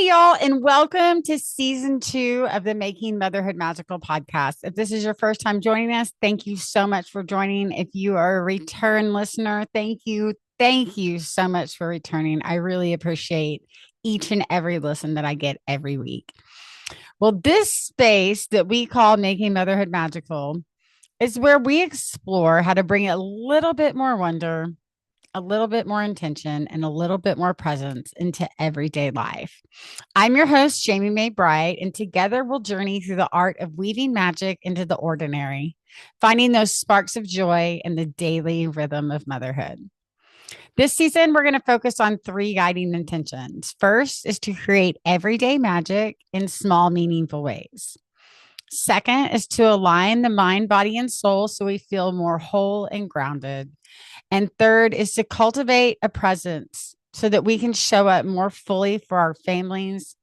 Hey, y'all, and welcome to season 2 of the Making Motherhood Magical podcast. If this is your first time joining us, thank you so much for joining. If you are a return listener, thank you. Thank you so much for returning. I really appreciate each and every listen that I get every week. Well, this space that we call Making Motherhood Magical is where we explore how to bring a little bit more wonder, a little bit more intention, and a little bit more presence into everyday life. I'm your host, Jamie Mae Bright, and together we'll journey through the art of weaving magic into the ordinary, finding those sparks of joy in the daily rhythm of motherhood. This season, we're going to focus on 3 guiding intentions. First is to create everyday magic in small, meaningful ways. Second is to align the mind, body, and soul so we feel more whole and grounded. And third is to cultivate a presence so that we can show up more fully for our families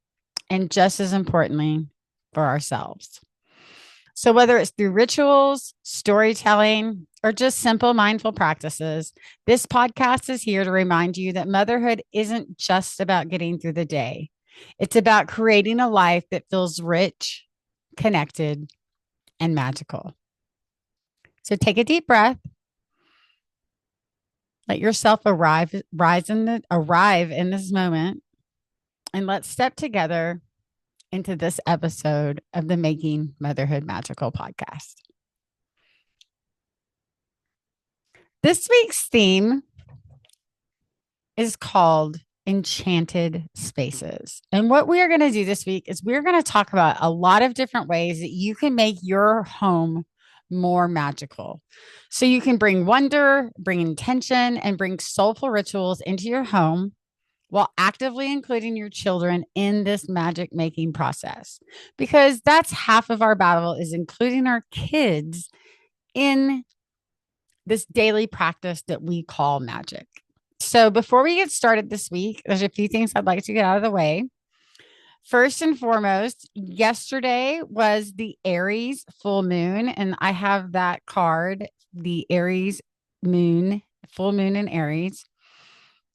and just as importantly, for ourselves. So, whether it's through rituals, storytelling, or just simple mindful practices, this podcast is here to remind you that motherhood isn't just about getting through the day. It's about creating a life that feels rich, connected, and magical. So, take a deep breath. Let yourself arrive in this moment, and let's step together into this episode of the Making Motherhood Magical podcast. This week's theme is called Enchanted Spaces. And what we are going to do this week is we're going to talk about a lot of different ways that you can make your home more magical. So you can bring wonder, bring intention, and bring soulful rituals into your home while actively including your children in this magic making process. Because that's half of our battle, is including our kids in this daily practice that we call magic. So before we get started this week, there's a few things I'd like to get out of the way. First and foremost, yesterday was the Aries full moon, and I have that card, the Aries moon, full moon in Aries.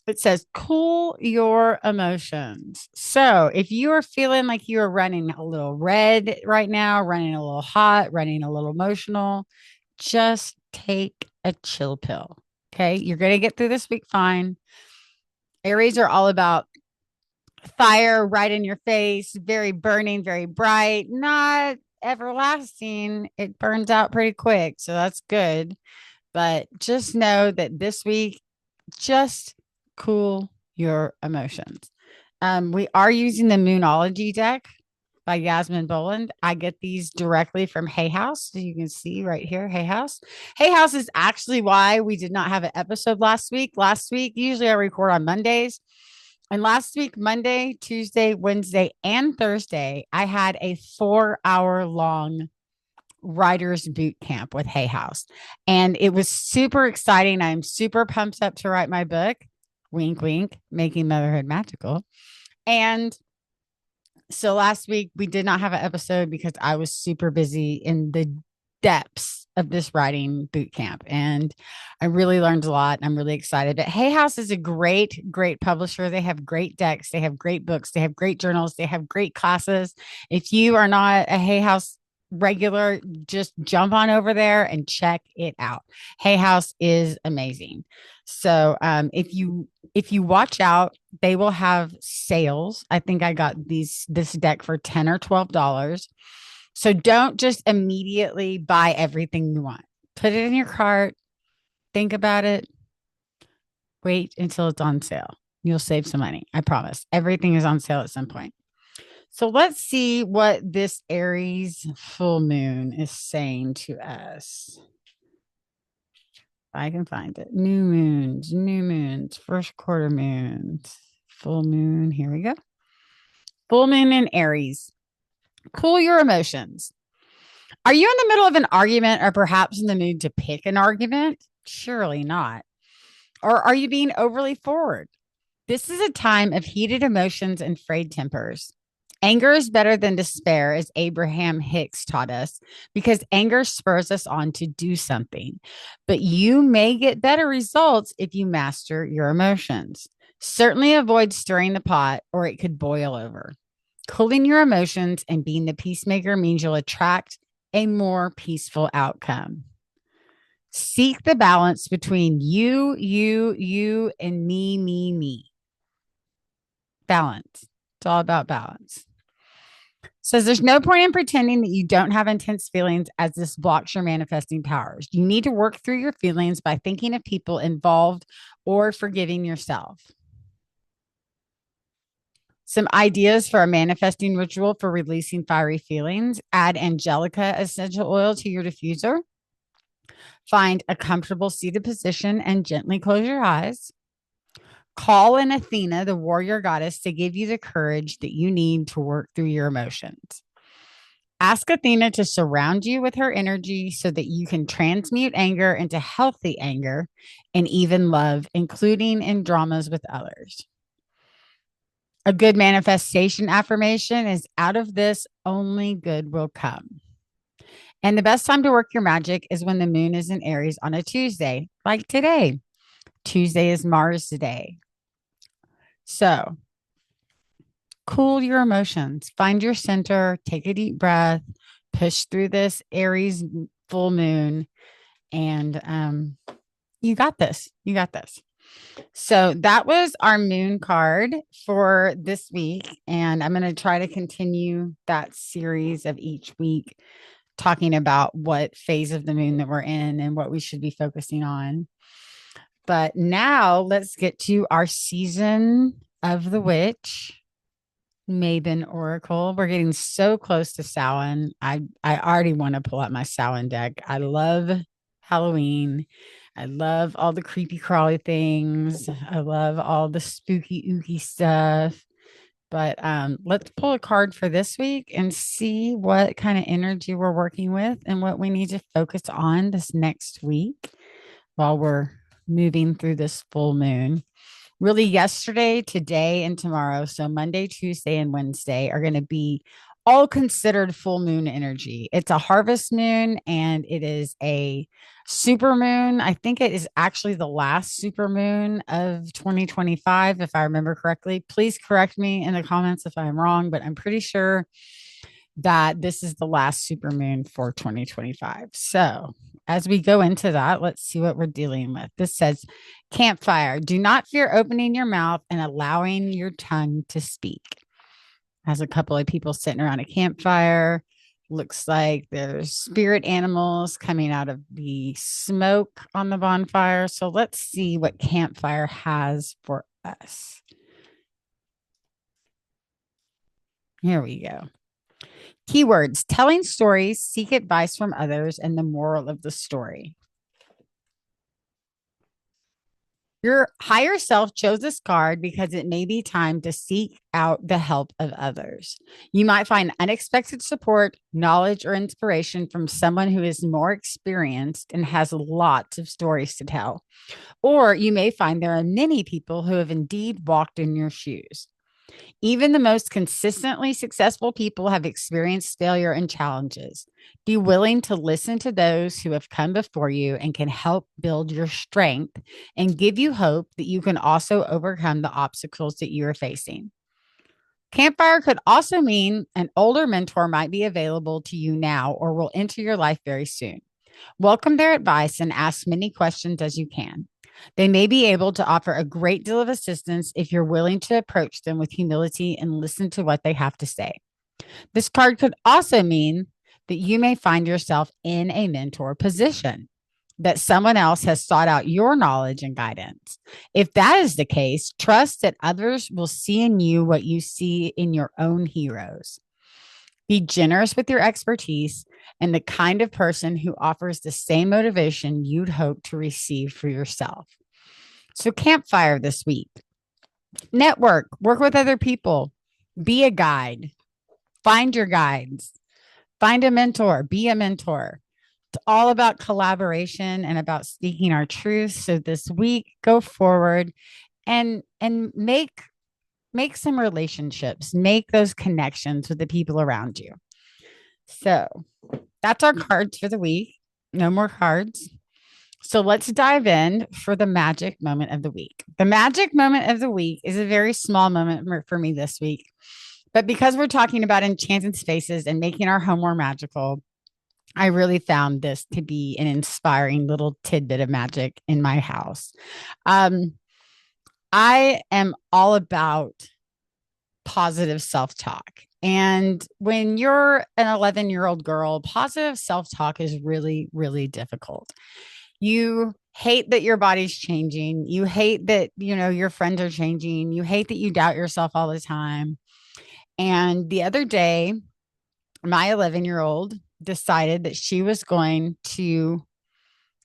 It says, cool your emotions. So if you are feeling like you are running a little red right now, running a little hot, running a little emotional, just take a chill pill. Okay. You're going to get through this week fine. Aries are all about fire right in your face, very burning, very bright, not everlasting. It burns out pretty quick. So that's good. But just know that this week, just cool your emotions. We are using the Moonology deck by Yasmin Boland. I get these directly from Hay House. So you can see right here, Hay House. Hay House is actually why we did not have an episode last week. Last week, usually I record on Mondays. And last week, Monday, Tuesday, Wednesday, and Thursday, I had a 4-hour long writer's boot camp with Hay House. And it was super exciting. I'm super pumped up to write my book, wink, wink, Making Motherhood Magical. And so last week we did not have an episode because I was super busy in the depths of this writing boot camp. And I really learned a lot. I'm really excited. But Hay House is a great, great publisher. They have great decks. They have great books. They have great journals. They have great classes. If you are not a Hay House regular, just jump on over there and check it out. Hay House is amazing. So if you watch out, they will have sales. I think I got this deck for $10 or $12. So don't just immediately buy everything you want. Put it in your cart. Think about it. Wait until it's on sale. You'll save some money. I promise. Everything is on sale at some point. So let's see what this Aries full moon is saying to us. I can find it. New moons, first quarter moons, full moon. Here we go. Full moon in Aries. Cool your emotions. Are you in the middle of an argument or perhaps in the mood to pick an argument? Surely not. Or are you being overly forward? This is a time of heated emotions and frayed tempers. Anger is better than despair, as Abraham Hicks taught us, because anger spurs us on to do something. But you may get better results if you master your emotions. Certainly avoid stirring the pot or it could boil over. Cooling your emotions and being the peacemaker means you'll attract a more peaceful outcome. Seek the balance between you, and me. Balance. It's all about balance. Says there's no point in pretending that you don't have intense feelings as this blocks your manifesting powers. You need to work through your feelings by thinking of people involved or forgiving yourself. Some ideas for a manifesting ritual for releasing fiery feelings. Add Angelica essential oil to your diffuser. Find a comfortable seated position and gently close your eyes. Call in Athena, the warrior goddess, to give you the courage that you need to work through your emotions. Ask Athena to surround you with her energy so that you can transmute anger into healthy anger and even love, including in dramas with others. A good manifestation affirmation is out of this, only good will come. And the best time to work your magic is when the moon is in Aries on a Tuesday, like today. Tuesday is Mars Day. So cool your emotions, find your center, take a deep breath, push through this Aries full moon, and you got this. You got this. So that was our moon card for this week. And I'm going to try to continue that series of each week talking about what phase of the moon that we're in and what we should be focusing on. But now let's get to our season of the witch Maven Oracle. We're getting so close to Samhain. I already want to pull out my Samhain deck. I love Halloween. I love all the creepy crawly things. I love all the spooky ooky stuff. But let's pull a card for this week and see what kind of energy we're working with and what we need to focus on this next week while we're moving through this full moon. Really, yesterday, today, and tomorrow. So, Monday, Tuesday, and Wednesday are going to be all considered full moon energy. It's a harvest moon and it is a super moon. I think it is actually the last super moon of 2025, if I remember correctly. Please correct me in the comments if I'm wrong, but I'm pretty sure that this is the last super moon for 2025. So, as we go into that, let's see what we're dealing with. This says, campfire. Do not fear opening your mouth and allowing your tongue to speak. Has a couple of people sitting around a campfire. Looks like there's spirit animals coming out of the smoke on the bonfire. So let's see what campfire has for us. Here we go. Keywords: telling stories, seek advice from others, and the moral of the story. Your higher self chose this card because it may be time to seek out the help of others. You might find unexpected support, knowledge, or inspiration from someone who is more experienced and has lots of stories to tell. Or you may find there are many people who have indeed walked in your shoes. Even the most consistently successful people have experienced failure and challenges. Be willing to listen to those who have come before you and can help build your strength and give you hope that you can also overcome the obstacles that you are facing. Campfire could also mean an older mentor might be available to you now or will enter your life very soon. Welcome their advice and ask many questions as you can. They may be able to offer a great deal of assistance if you're willing to approach them with humility and listen to what they have to say. This card could also mean that you may find yourself in a mentor position, that someone else has sought out your knowledge and guidance. If that is the case, trust that others will see in you what you see in your own heroes. Be generous with your expertise and the kind of person who offers the same motivation you'd hope to receive for yourself. So, campfire this week. Network, work with other people, be a guide, find your guides, find a mentor, be a mentor. It's all about collaboration and about speaking our truth. So, this week, go forward and make some relationships, make those connections with the people around you. So that's our cards for the week. No more cards. So let's dive in for the magic moment of the week. The magic moment of the week is a very small moment for me this week. But because we're talking about enchanted spaces and making our home more magical, I really found this to be an inspiring little tidbit of magic in my house. Um, I am all about positive self talk. And when you're an 11-year-old girl, positive self talk is really, really difficult. You hate that your body's changing. You hate that, your friends are changing. You hate that you doubt yourself all the time. And the other day, my 11-year-old decided that she was going to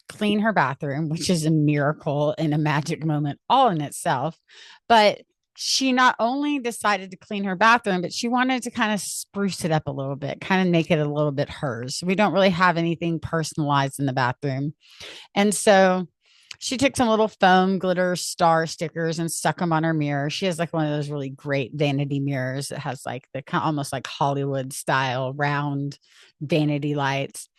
clean her bathroom, which is a miracle and a magic moment all in itself. But she not only decided to clean her bathroom, but she wanted to kind of spruce it up a little bit, kind of make it a little bit hers. We don't really have anything personalized in the bathroom. And so she took some little foam glitter star stickers and stuck them on her mirror. She has like one of those really great vanity mirrors that has like the kind of almost like Hollywood style round vanity lights.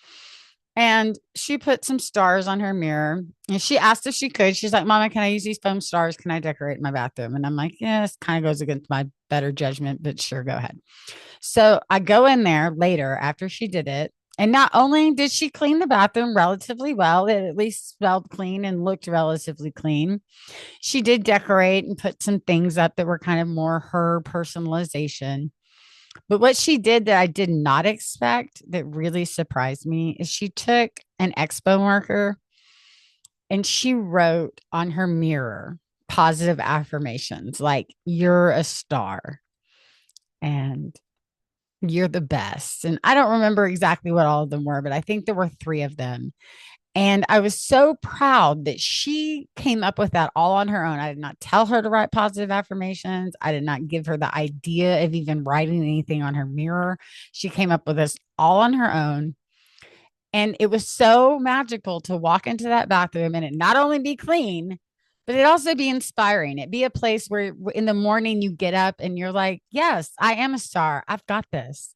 And she put some stars on her mirror and she asked if she could. She's like, Mama, can I use these foam stars? Can I decorate my bathroom? And I'm like, yeah, this kind of goes against my better judgment, but sure, go ahead. So I go in there later after she did it. And not only did she clean the bathroom relatively well, it at least smelled clean and looked relatively clean. She did decorate and put some things up that were kind of more her personalization. But what she did that I did not expect that really surprised me is she took an expo marker and she wrote on her mirror positive affirmations like, you're a star and you're the best. And I don't remember exactly what all of them were, but I think there were three of them. And I was so proud that she came up with that all on her own. I did not tell her to write positive affirmations. I did not give her the idea of even writing anything on her mirror. She came up with this all on her own. And it was so magical to walk into that bathroom and it not only be clean, but it also be inspiring. It be a place where in the morning you get up and you're like, yes, I am a star. I've got this.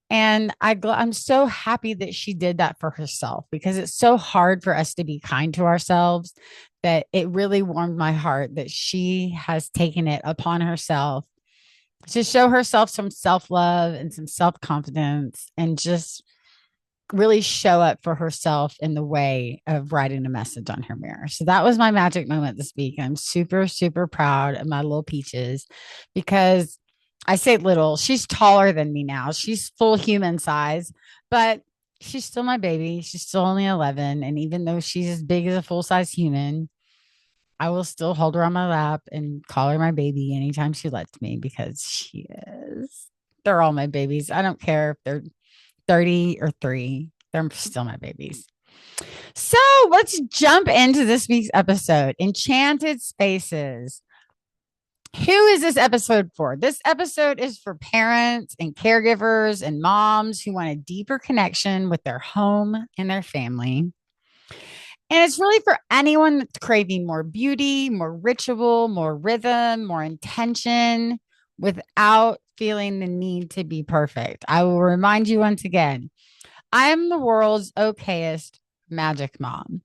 And I'm so happy that she did that for herself because it's so hard for us to be kind to ourselves that it really warmed my heart that she has taken it upon herself to show herself some self love and some self confidence and just really show up for herself in the way of writing a message on her mirror. So that was my magic moment this week. I'm super, super proud of my little peaches because I say little, she's taller than me now. She's full human size, but she's still my baby. She's still only 11. And even though she's as big as a full size human, I will still hold her on my lap and call her my baby anytime she lets me because she is. They're all my babies. I don't care if they're 30 or 3. They're still my babies. So let's jump into this week's episode, Enchanted Spaces. Who is this episode for? This episode is for parents and caregivers and moms who want a deeper connection with their home and their family. And it's really for anyone that's craving more beauty, more ritual, more rhythm, more intention without feeling the need to be perfect. I will remind you once again, I am the world's okayest magic mom.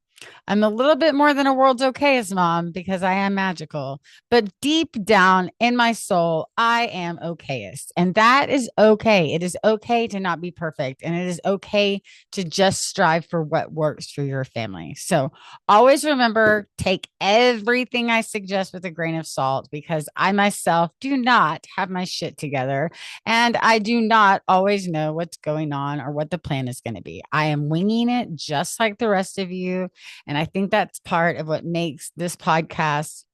I'm a little bit more than a world's okayest mom because I am magical, but deep down in my soul, I am okayest. And that is okay. It is okay to not be perfect. And it is okay to just strive for what works for your family. So always remember, take everything I suggest with a grain of salt because I myself do not have my shit together. And I do not always know what's going on or what the plan is going to be. I am winging it just like the rest of you. And I think that's part of what makes this podcast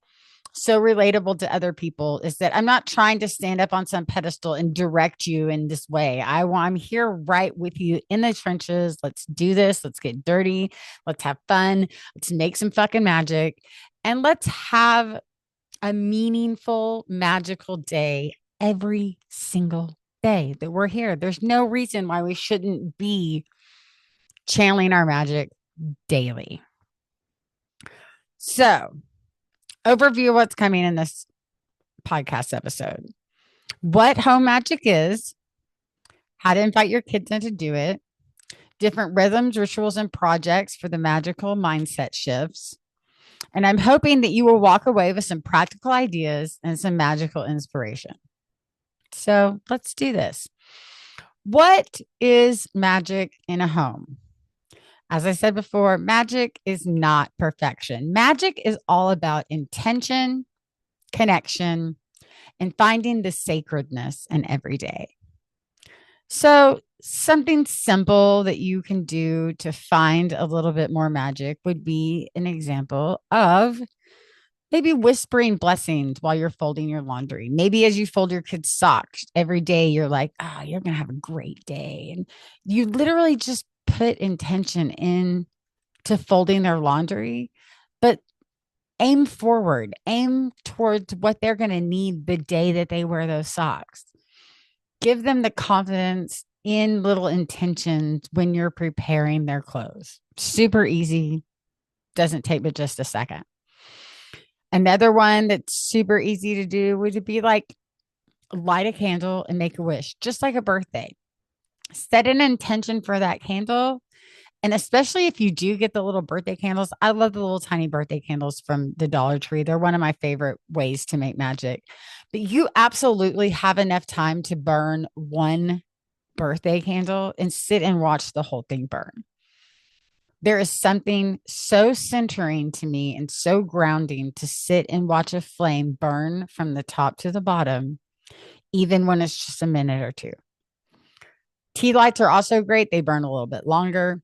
so relatable to other people is that I'm not trying to stand up on some pedestal and direct you in this way. I'm here right with you in the trenches. Let's do this. Let's get dirty. Let's have fun. Let's make some fucking magic. And let's have a meaningful, magical day every single day that we're here. There's no reason why we shouldn't be channeling our magic daily. So, overview of what's coming in this podcast episode. What home magic is, how to invite your kids in to do it, different rhythms, rituals, and projects for the magical mindset shifts. And I'm hoping that you will walk away with some practical ideas and some magical inspiration. So let's do this. What is magic in a home? As I said before, magic is not perfection. Magic is all about intention, connection, and finding the sacredness in every day. So, something simple that you can do to find a little bit more magic would be an example of maybe whispering blessings while you're folding your laundry. Maybe as you fold your kids' socks every day, you're like, oh, you're going to have a great day. And you literally just put intention in to folding their laundry, but aim forward, aim towards what they're going to need the day that they wear those socks. Give them the confidence in little intentions when you're preparing their clothes. Super easy, doesn't take but just a second. Another one that's super easy to do would be like light a candle and make a wish, just like a birthday. Set an intention for that candle. And especially if you do get the little birthday candles, I love the little tiny birthday candles from the Dollar Tree. They're one of my favorite ways to make magic. But you absolutely have enough time to burn one birthday candle and sit and watch the whole thing burn. There is something so centering to me and so grounding to sit and watch a flame burn from the top to the bottom, even when it's just a minute or two. Tea lights are also great. They burn a little bit longer.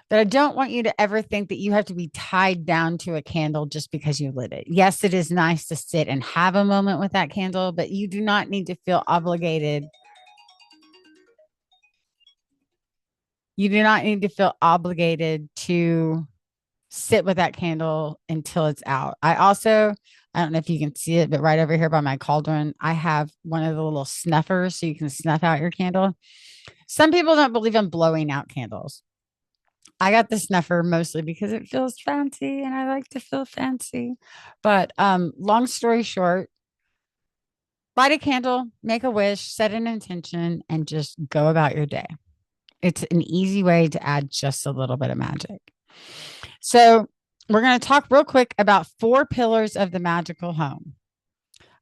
But I don't want you to ever think that you have to be tied down to a candle just because you lit it. Yes, it is nice to sit and have a moment with that candle, but you do not need to feel obligated. You do not need to feel obligated to sit with that candle until it's out. I don't know if you can see it, but right over here by my cauldron, I have one of the little snuffers so you can snuff out your candle. Some people don't believe in blowing out candles. I got the snuffer mostly because it feels fancy and I like to feel fancy. But long story short, light a candle, make a wish, set an intention, and just go about your day. It's an easy way to add just a little bit of magic. So, we're going to talk real quick about 4 pillars of the magical home.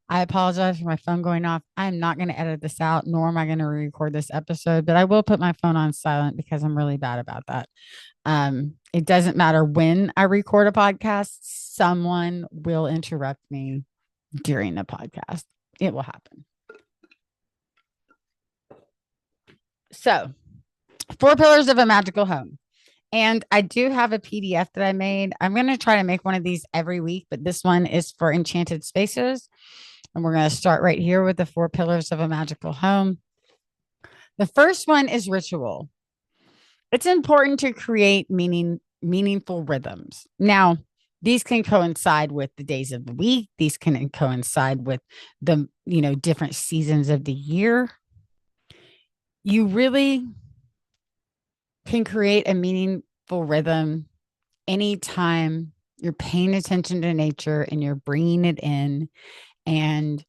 I apologize for my phone going off. I'm not going to edit this out, nor am I going to record this episode, but I will put my phone on silent because I'm really bad about that. It doesn't matter when I record a podcast, someone will interrupt me during the podcast. It will happen. So, 4 pillars of a magical home. And I do have a PDF that I made. I'm going to try to make one of these every week, but this one is for Enchanted Spaces. And we're going to start right here with the 4 pillars of a magical home. The first one is ritual. It's important to create meaningful rhythms. Now, these can coincide with the days of the week. These can coincide with the, different seasons of the year. You really can create a meaningful rhythm anytime you're paying attention to nature and you're bringing it in and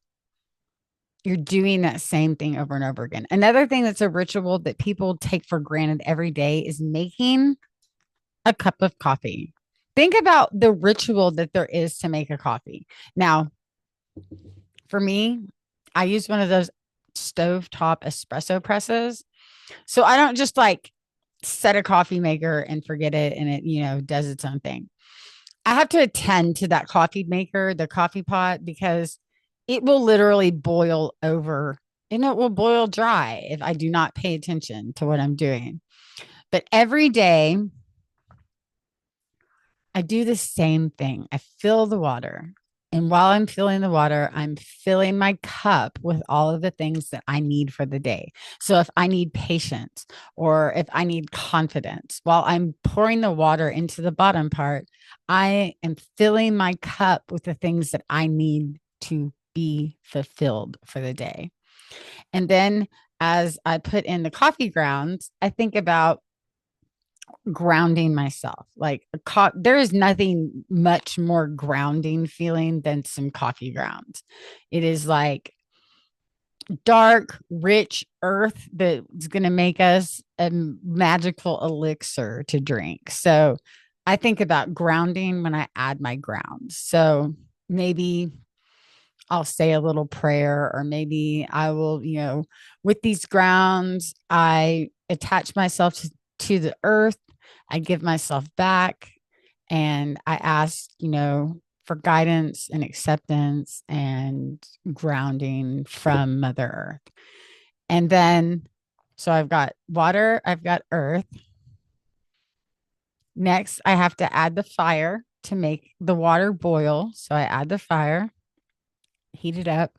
you're doing that same thing over and over again. Another thing that's a ritual that people take for granted every day is making a cup of coffee. Think about the ritual that there is to make a coffee. Now, for me, I use one of those stovetop espresso presses. So I don't just like set a coffee maker and forget it and it, does its own thing. I have to attend to that coffee maker, the coffee pot, because it will literally boil over and it will boil dry if I do not pay attention to what I'm doing. But every day, I do the same thing. I fill the water. And while I'm filling the water, I'm filling my cup with all of the things that I need for the day. So if I need patience or if I need confidence, while I'm pouring the water into the bottom part, I am filling my cup with the things that I need to be fulfilled for the day. And then as I put in the coffee grounds, I think about grounding myself. Like there is nothing much more grounding feeling than some coffee grounds. It is like dark, rich earth that's going to make us a magical elixir to drink. So I think about grounding when I add my grounds. So maybe I'll say a little prayer, or maybe I will, with these grounds, I attach myself to the earth. I give myself back and I ask, for guidance and acceptance and grounding from Mother Earth. And then, so I've got water, I've got earth. Next, I have to add the fire to make the water boil. So I add the fire, heat it up,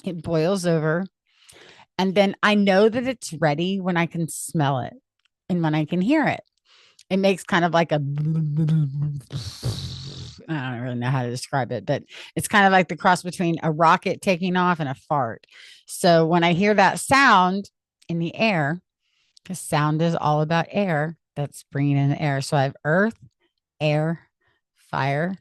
it boils over. And then I know that it's ready when I can smell it and when I can hear it. It makes kind of like a, I don't really know how to describe it, but it's kind of like the cross between a rocket taking off and a fart. So when I hear that sound in the air, because sound is all about air, that's bringing in the air. So I have earth, air, fire,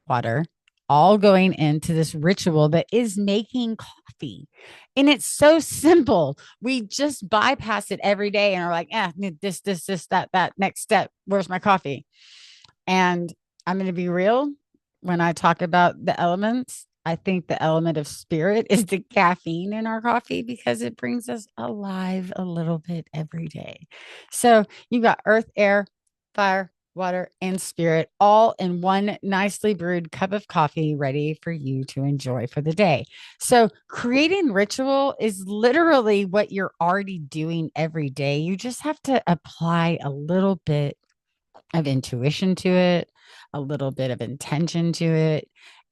water, all going into this ritual that is making coffee. And it's so simple. We just bypass it every day and are like, this, that, next step. Where's my coffee? And I'm going to be real when I talk about the elements. I think the element of spirit is the caffeine in our coffee because it brings us alive a little bit every day. So you got earth, air, fire, water, and spirit all in one nicely brewed cup of coffee ready for you to enjoy for the day. So creating ritual is literally what you're already doing every day. You just have to apply a little bit of intuition to it, a little bit of intention to it,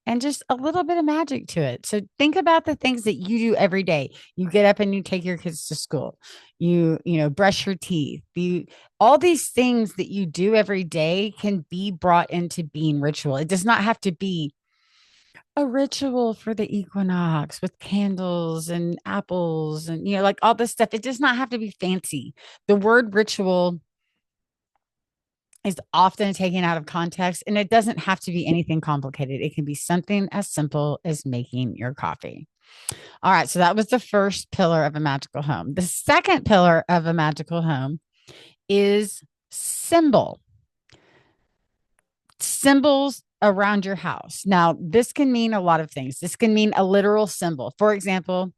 and just a little bit of magic to it. So think about the things that you do every day. You get up and you take your kids to school. Brush your teeth. All these things that you do every day can be brought into being ritual. It does not have to be a ritual for the equinox with candles and apples and like all this stuff. It does not have to be fancy. The word ritual is often taken out of context, and it doesn't have to be anything complicated. It can be something as simple as making your coffee. All right, so that was the first pillar of a magical home. The second pillar of a magical home is symbols around your house. Now, this can mean a lot of things. This can mean a literal symbol. For example,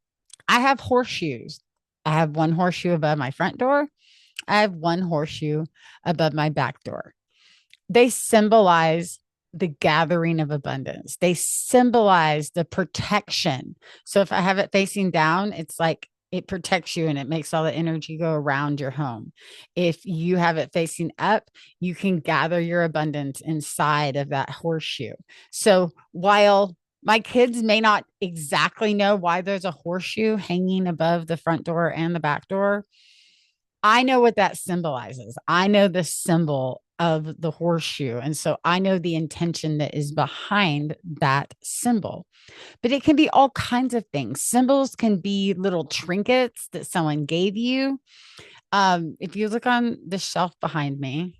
I have horseshoes. I have one horseshoe above my front door. I have one horseshoe above my back door. They symbolize the gathering of abundance. They symbolize the protection. So if I have it facing down, it's like it protects you and it makes all the energy go around your home. If you have it facing up, you can gather your abundance inside of that horseshoe. So while my kids may not exactly know why there's a horseshoe hanging above the front door and the back door, I know what that symbolizes. I know the symbol of the horseshoe. And so I know the intention that is behind that symbol. But it can be all kinds of things. Symbols can be little trinkets that someone gave you. If you look on the shelf behind me,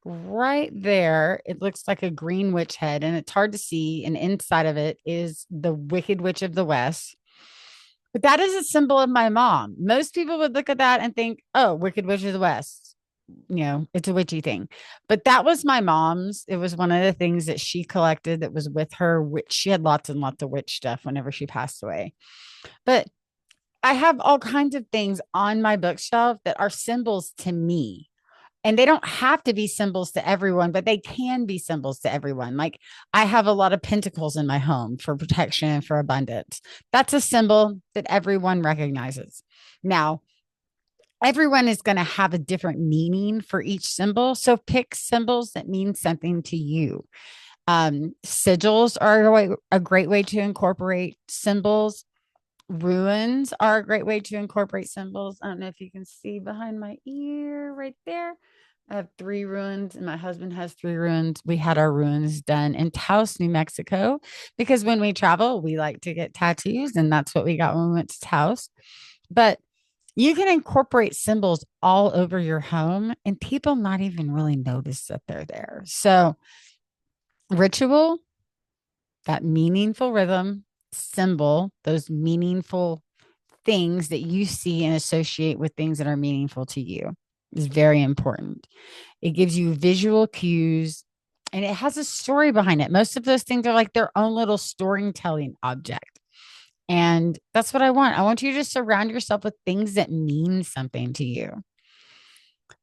right there, it looks like a green witch head, and it's hard to see. And inside of it is the Wicked Witch of the West. But that is a symbol of my mom. Most people would look at that and think, oh, Wicked Witch of the West. It's a witchy thing. But that was my mom's. It was one of the things that she collected that was with her, which she had lots and lots of witch stuff whenever she passed away. But I have all kinds of things on my bookshelf that are symbols to me. And they don't have to be symbols to everyone, but they can be symbols to everyone. Like I have a lot of pentacles in my home for protection and for abundance. That's a symbol that everyone recognizes. Now, everyone is going to have a different meaning for each symbol. So pick symbols that mean something to you. Sigils are a great way to incorporate symbols. Runes are a great way to incorporate symbols. I don't know if you can see behind my ear right there. I have 3 runes, and my husband has 3 runes. We had our runes done in Taos, New Mexico, because when we travel, we like to get tattoos, and that's what we got when we went to Taos. But you can incorporate symbols all over your home, and people not even really notice that they're there. So, ritual, that meaningful rhythm, symbol, those meaningful things that you see and associate with things that are meaningful to you is very important. It gives you visual cues and it has a story behind it. Most of those things are like their own little storytelling object. And that's what I want. I want you to surround yourself with things that mean something to you.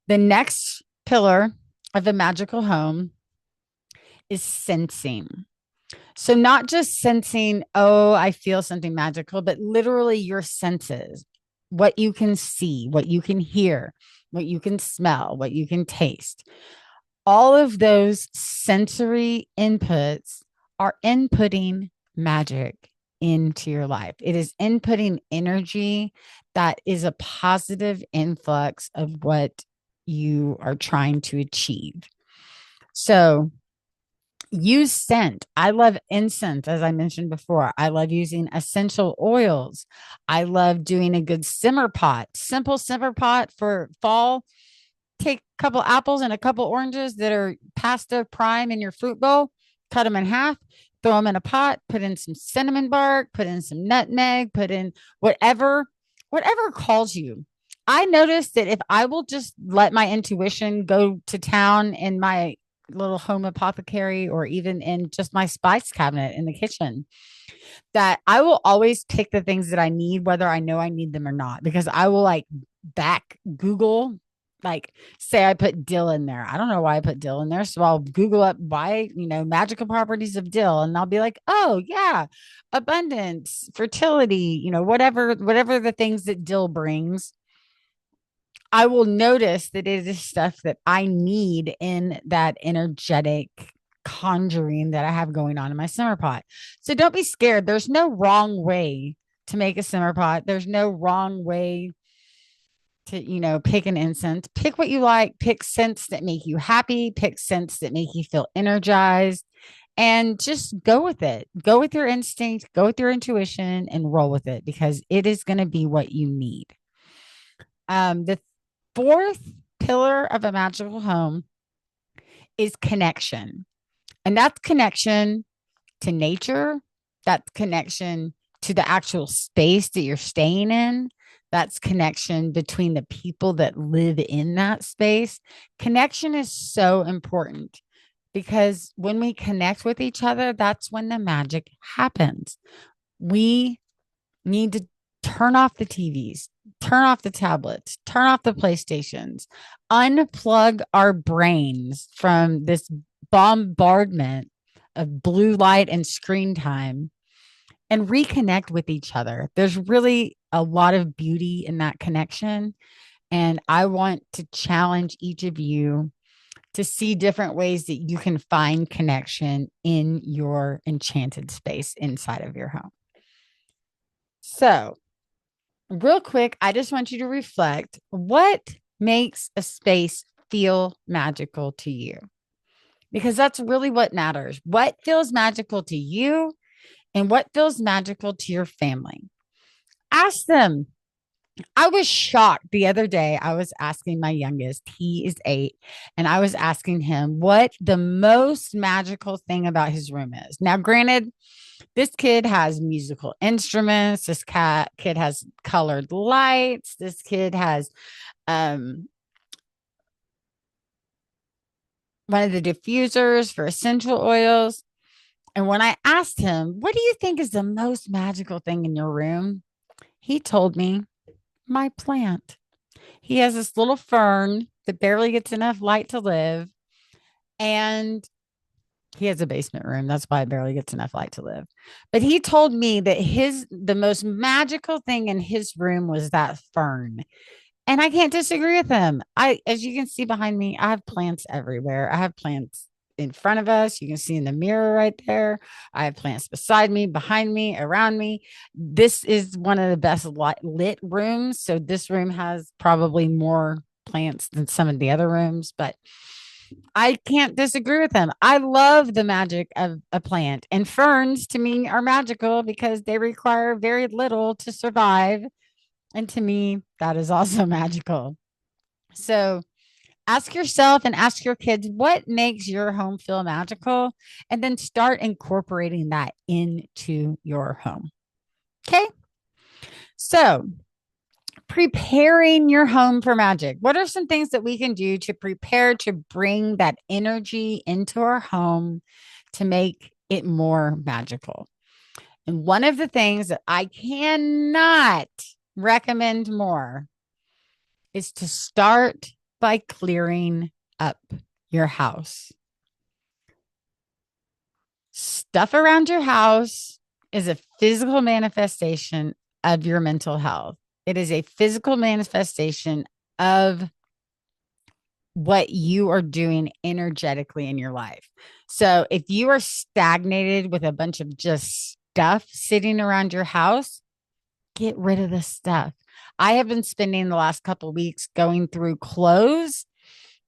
The next pillar of a magical home is sensing. So, not just sensing, oh, I feel something magical, but literally your senses, what you can see, what you can hear, what you can smell, what you can taste. All of those sensory inputs are inputting magic into your life. It is inputting energy that is a positive influx of what you are trying to achieve. So, use scent. I love incense, as I mentioned before. I love using essential oils. I love doing a good simmer pot, simple simmer pot for fall. Take a couple apples and a couple oranges that are past their prime in your fruit bowl, cut them in half, throw them in a pot, put in some cinnamon bark, put in some nutmeg, put in whatever calls you. I noticed that if I will just let my intuition go to town in my little home apothecary or even in just my spice cabinet in the kitchen, that I will always pick the things that I need, whether I know I need them or not, because I will like back Google, like say I put dill in there. I don't know why I put dill in there. So I'll Google up why, magical properties of dill. And I'll be like, oh yeah, abundance, fertility, whatever the things that dill brings. I will notice that it is stuff that I need in that energetic conjuring that I have going on in my simmer pot. So don't be scared. There's no wrong way to make a simmer pot. There's no wrong way to, pick an incense. Pick what you like, pick scents that make you happy, pick scents that make you feel energized, and just go with it. Go with your instinct, go with your intuition, and roll with it because it is going to be what you need. The fourth pillar of a magical home is connection. And that's connection to nature. That's connection to the actual space that you're staying in. That's connection between the people that live in that space. Connection is so important because when we connect with each other, that's when the magic happens. We need to turn off the TVs, turn off the tablets, turn off the PlayStations, unplug our brains from this bombardment of blue light and screen time and reconnect with each other. There's really a lot of beauty in that connection. And I want to challenge each of you to see different ways that you can find connection in your enchanted space inside of your home. So, real quick, I just want you to reflect what makes a space feel magical to you? Because that's really what matters. What feels magical to you and what feels magical to your family? Ask them. I was shocked the other day. I was asking my youngest, he is 8, and I was asking him what the most magical thing about his room is. Now, granted, this kid has musical instruments. This kid has colored lights. This kid has one of the diffusers for essential oils. And when I asked him, what do you think is the most magical thing in your room? He told me, my plant. He has this little fern that barely gets enough light to live. And he has a basement room. That's why it barely gets enough light to live. But he told me that the most magical thing in his room was that fern. And I can't disagree with him. As you can see behind me, I have plants everywhere. I have plants in front of us. You can see in the mirror right there. I have plants beside me, behind me, around me. This is one of the best lit rooms. So this room has probably more plants than some of the other rooms, but I can't disagree with him. I love the magic of a plant, and ferns to me are magical because they require very little to survive. And to me, that is also magical. So Ask yourself and ask your kids what makes your home feel magical, and then start incorporating that into your home. Okay. So, preparing your home for magic. What are some things that we can do to prepare to bring that energy into our home to make it more magical? And one of the things that I cannot recommend more is to start by clearing up your house. Stuff around your house is a physical manifestation of your mental health. It is a physical manifestation of what you are doing energetically in your life. So if you are stagnated with a bunch of just stuff sitting around your house, get rid of the stuff. I have been spending the last couple of weeks going through clothes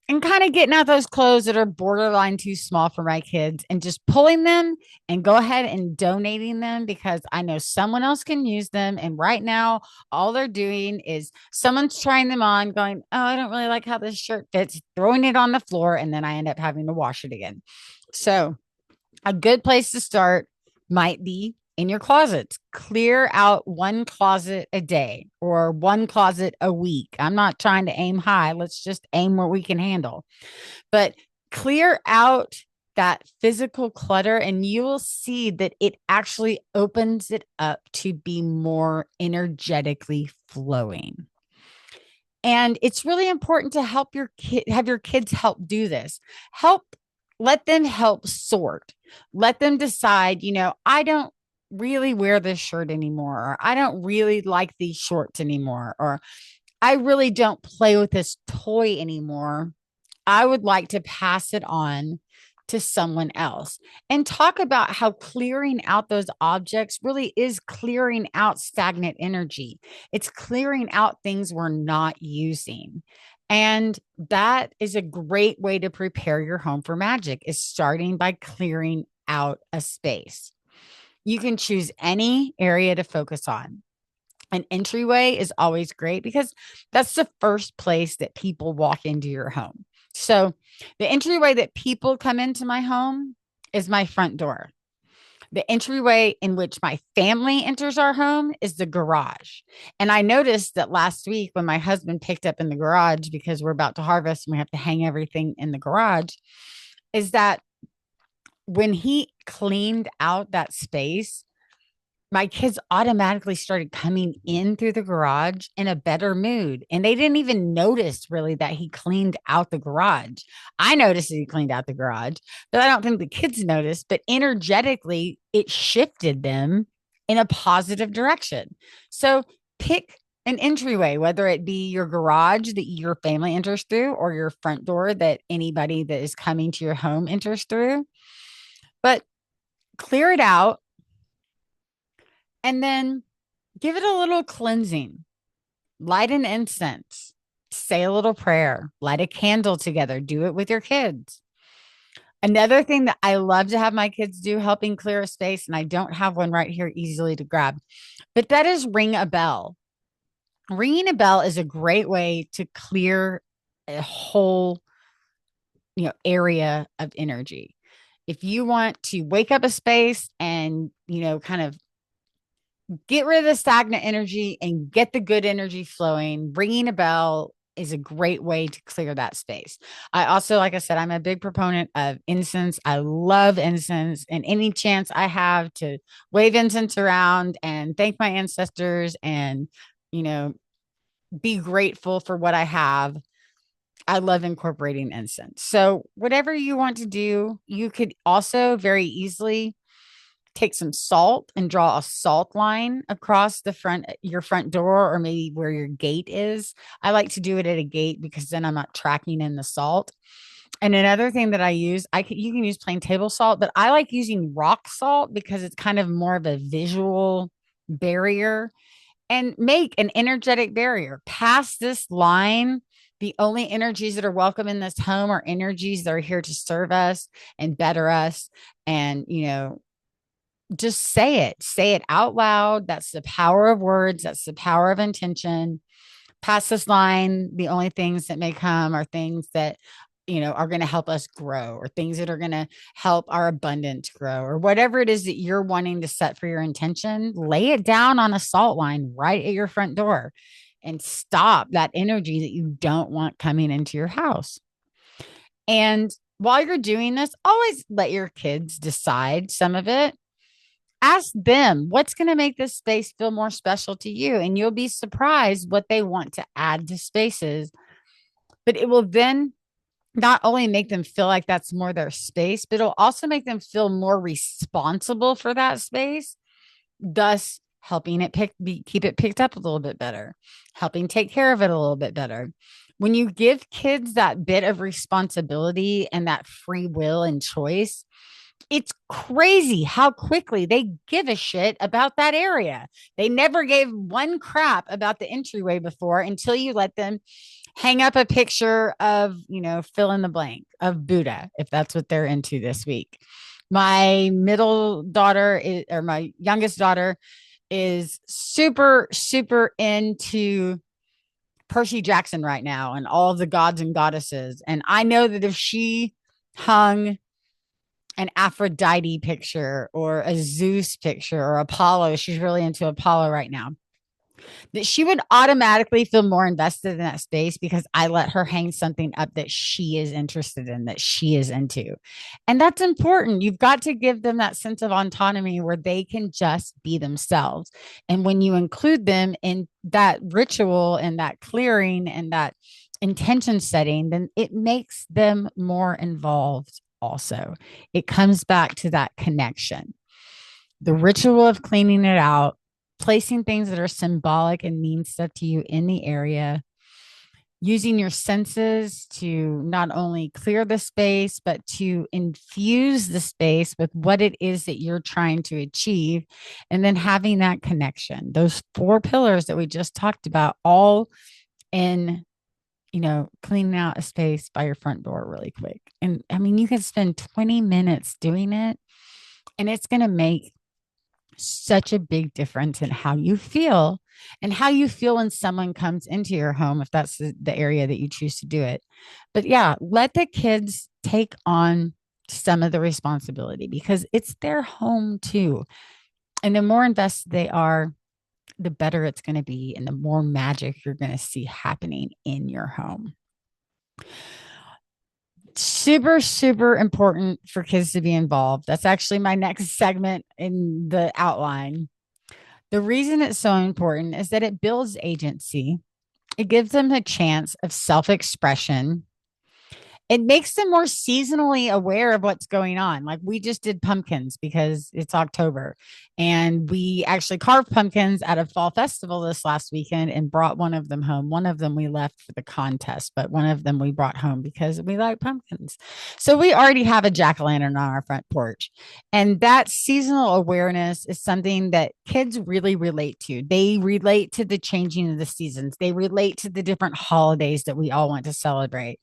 and kind of getting out those clothes that are borderline too small for my kids and just pulling them and go ahead and donating them because I know someone else can use them. And right now, all they're doing is someone's trying them on, going, "Oh, I don't really like how this shirt fits," throwing it on the floor, and then I end up having to wash it again. So, a good place to start might be in your closets. Clear out one closet a day or one closet a week. I'm not trying to aim high. Let's just aim where we can handle. But clear out that physical clutter, and you will see that it actually opens it up to be more energetically flowing. And it's really important to help your kid, have your kids help do this. Help, let them help sort. Let them decide, I don't really wear this shirt anymore, or I don't really like these shorts anymore, or I really don't play with this toy anymore. I would like to pass it on to someone else, and talk about how clearing out those objects really is clearing out stagnant energy. It's clearing out things we're not using. And that is a great way to prepare your home for magic, is starting by clearing out a space. You can choose any area to focus on. An entryway is always great because that's the first place that people walk into your home. So, the entryway that people come into my home is my front door. The entryway in which my family enters our home is the garage. And I noticed that last week when my husband picked up in the garage, because we're about to harvest and we have to hang everything in the garage, is that when he cleaned out that space, my kids automatically started coming in through the garage in a better mood. And they didn't even notice really that he cleaned out the garage. I noticed that he cleaned out the garage, but I don't think the kids noticed. But energetically, it shifted them in a positive direction. So pick an entryway, whether it be your garage that your family enters through or your front door that anybody that is coming to your home enters through. But clear it out and then give it a little cleansing. Light an incense, say a little prayer, light a candle together, do it with your kids. Another thing that I love to have my kids do, helping clear a space, and I don't have one right here easily to grab, but that is ring a bell. Ringing a bell is a great way to clear a whole, area of energy. If you want to wake up a space and, kind of get rid of the stagnant energy and get the good energy flowing, ringing a bell is a great way to clear that space. I also, like I said, I'm a big proponent of incense. I love incense, and any chance I have to wave incense around and thank my ancestors and, be grateful for what I have. I love incorporating incense. So, whatever you want to do, you could also very easily take some salt and draw a salt line across your front door, or maybe where your gate is. I like to do it at a gate because then I'm not tracking in the salt. And another thing that I use, you can use plain table salt, but I like using rock salt because it's kind of more of a visual barrier, and make an energetic barrier. Past this line, the only energies that are welcome in this home are energies that are here to serve us and better us. And, just say it out loud. That's the power of words. That's the power of intention. past this line, the only things that may come are things that, are going to help us grow, or things that are going to help our abundance grow, or whatever it is that you're wanting to set for your intention. Lay it down on a salt line right at your front door and stop that energy that you don't want coming into your house. And while you're doing this, always let your kids decide some of it. Ask them what's going to make this space feel more special to you. And you'll be surprised what they want to add to spaces. But it will then not only make them feel like that's more their space, but it'll also make them feel more responsible for that space, thus helping it keep it picked up a little bit better, helping take care of it a little bit better. When you give kids that bit of responsibility and that free will and choice, it's crazy how quickly they give a shit about that area. They never gave one crap about the entryway before until you let them hang up a picture of, fill in the blank of Buddha, if that's what they're into this week. My middle daughter or my youngest daughter is super, super into Percy Jackson right now and all of the gods and goddesses. And I know that if she hung an Aphrodite picture or a Zeus picture or Apollo, she's really into Apollo right now, that she would automatically feel more invested in that space because I let her hang something up that she is interested in, that she is into. And that's important. You've got to give them that sense of autonomy where they can just be themselves. And when you include them in that ritual and that clearing and that intention setting, then it makes them more involved also. It comes back to that connection. The ritual of cleaning it out, placing things that are symbolic and mean stuff to you in the area, using your senses to not only clear the space, but to infuse the space with what it is that you're trying to achieve. And then having that connection, those 4 pillars that we just talked about, all in, cleaning out a space by your front door really quick. And I mean, you can spend 20 minutes doing it, and it's going to make such a big difference in how you feel and how you feel when someone comes into your home, if that's the area that you choose to do it. But yeah, let the kids take on some of the responsibility because it's their home too. And the more invested they are, the better it's going to be and the more magic you're going to see happening in your home. Super, super important for kids to be involved. That's actually my next segment in the outline. The reason it's so important is that it builds agency. It gives them a chance of self-expression. It makes them more seasonally aware of what's going on. Like we just did pumpkins because it's October, and we actually carved pumpkins at a fall festival this last weekend and brought one of them home. One of them we left for the contest, but one of them we brought home because we like pumpkins. So we already have a jack-o'-lantern on our front porch. And that seasonal awareness is something that kids really relate to. They relate to the changing of the seasons. They relate to the different holidays that we all want to celebrate.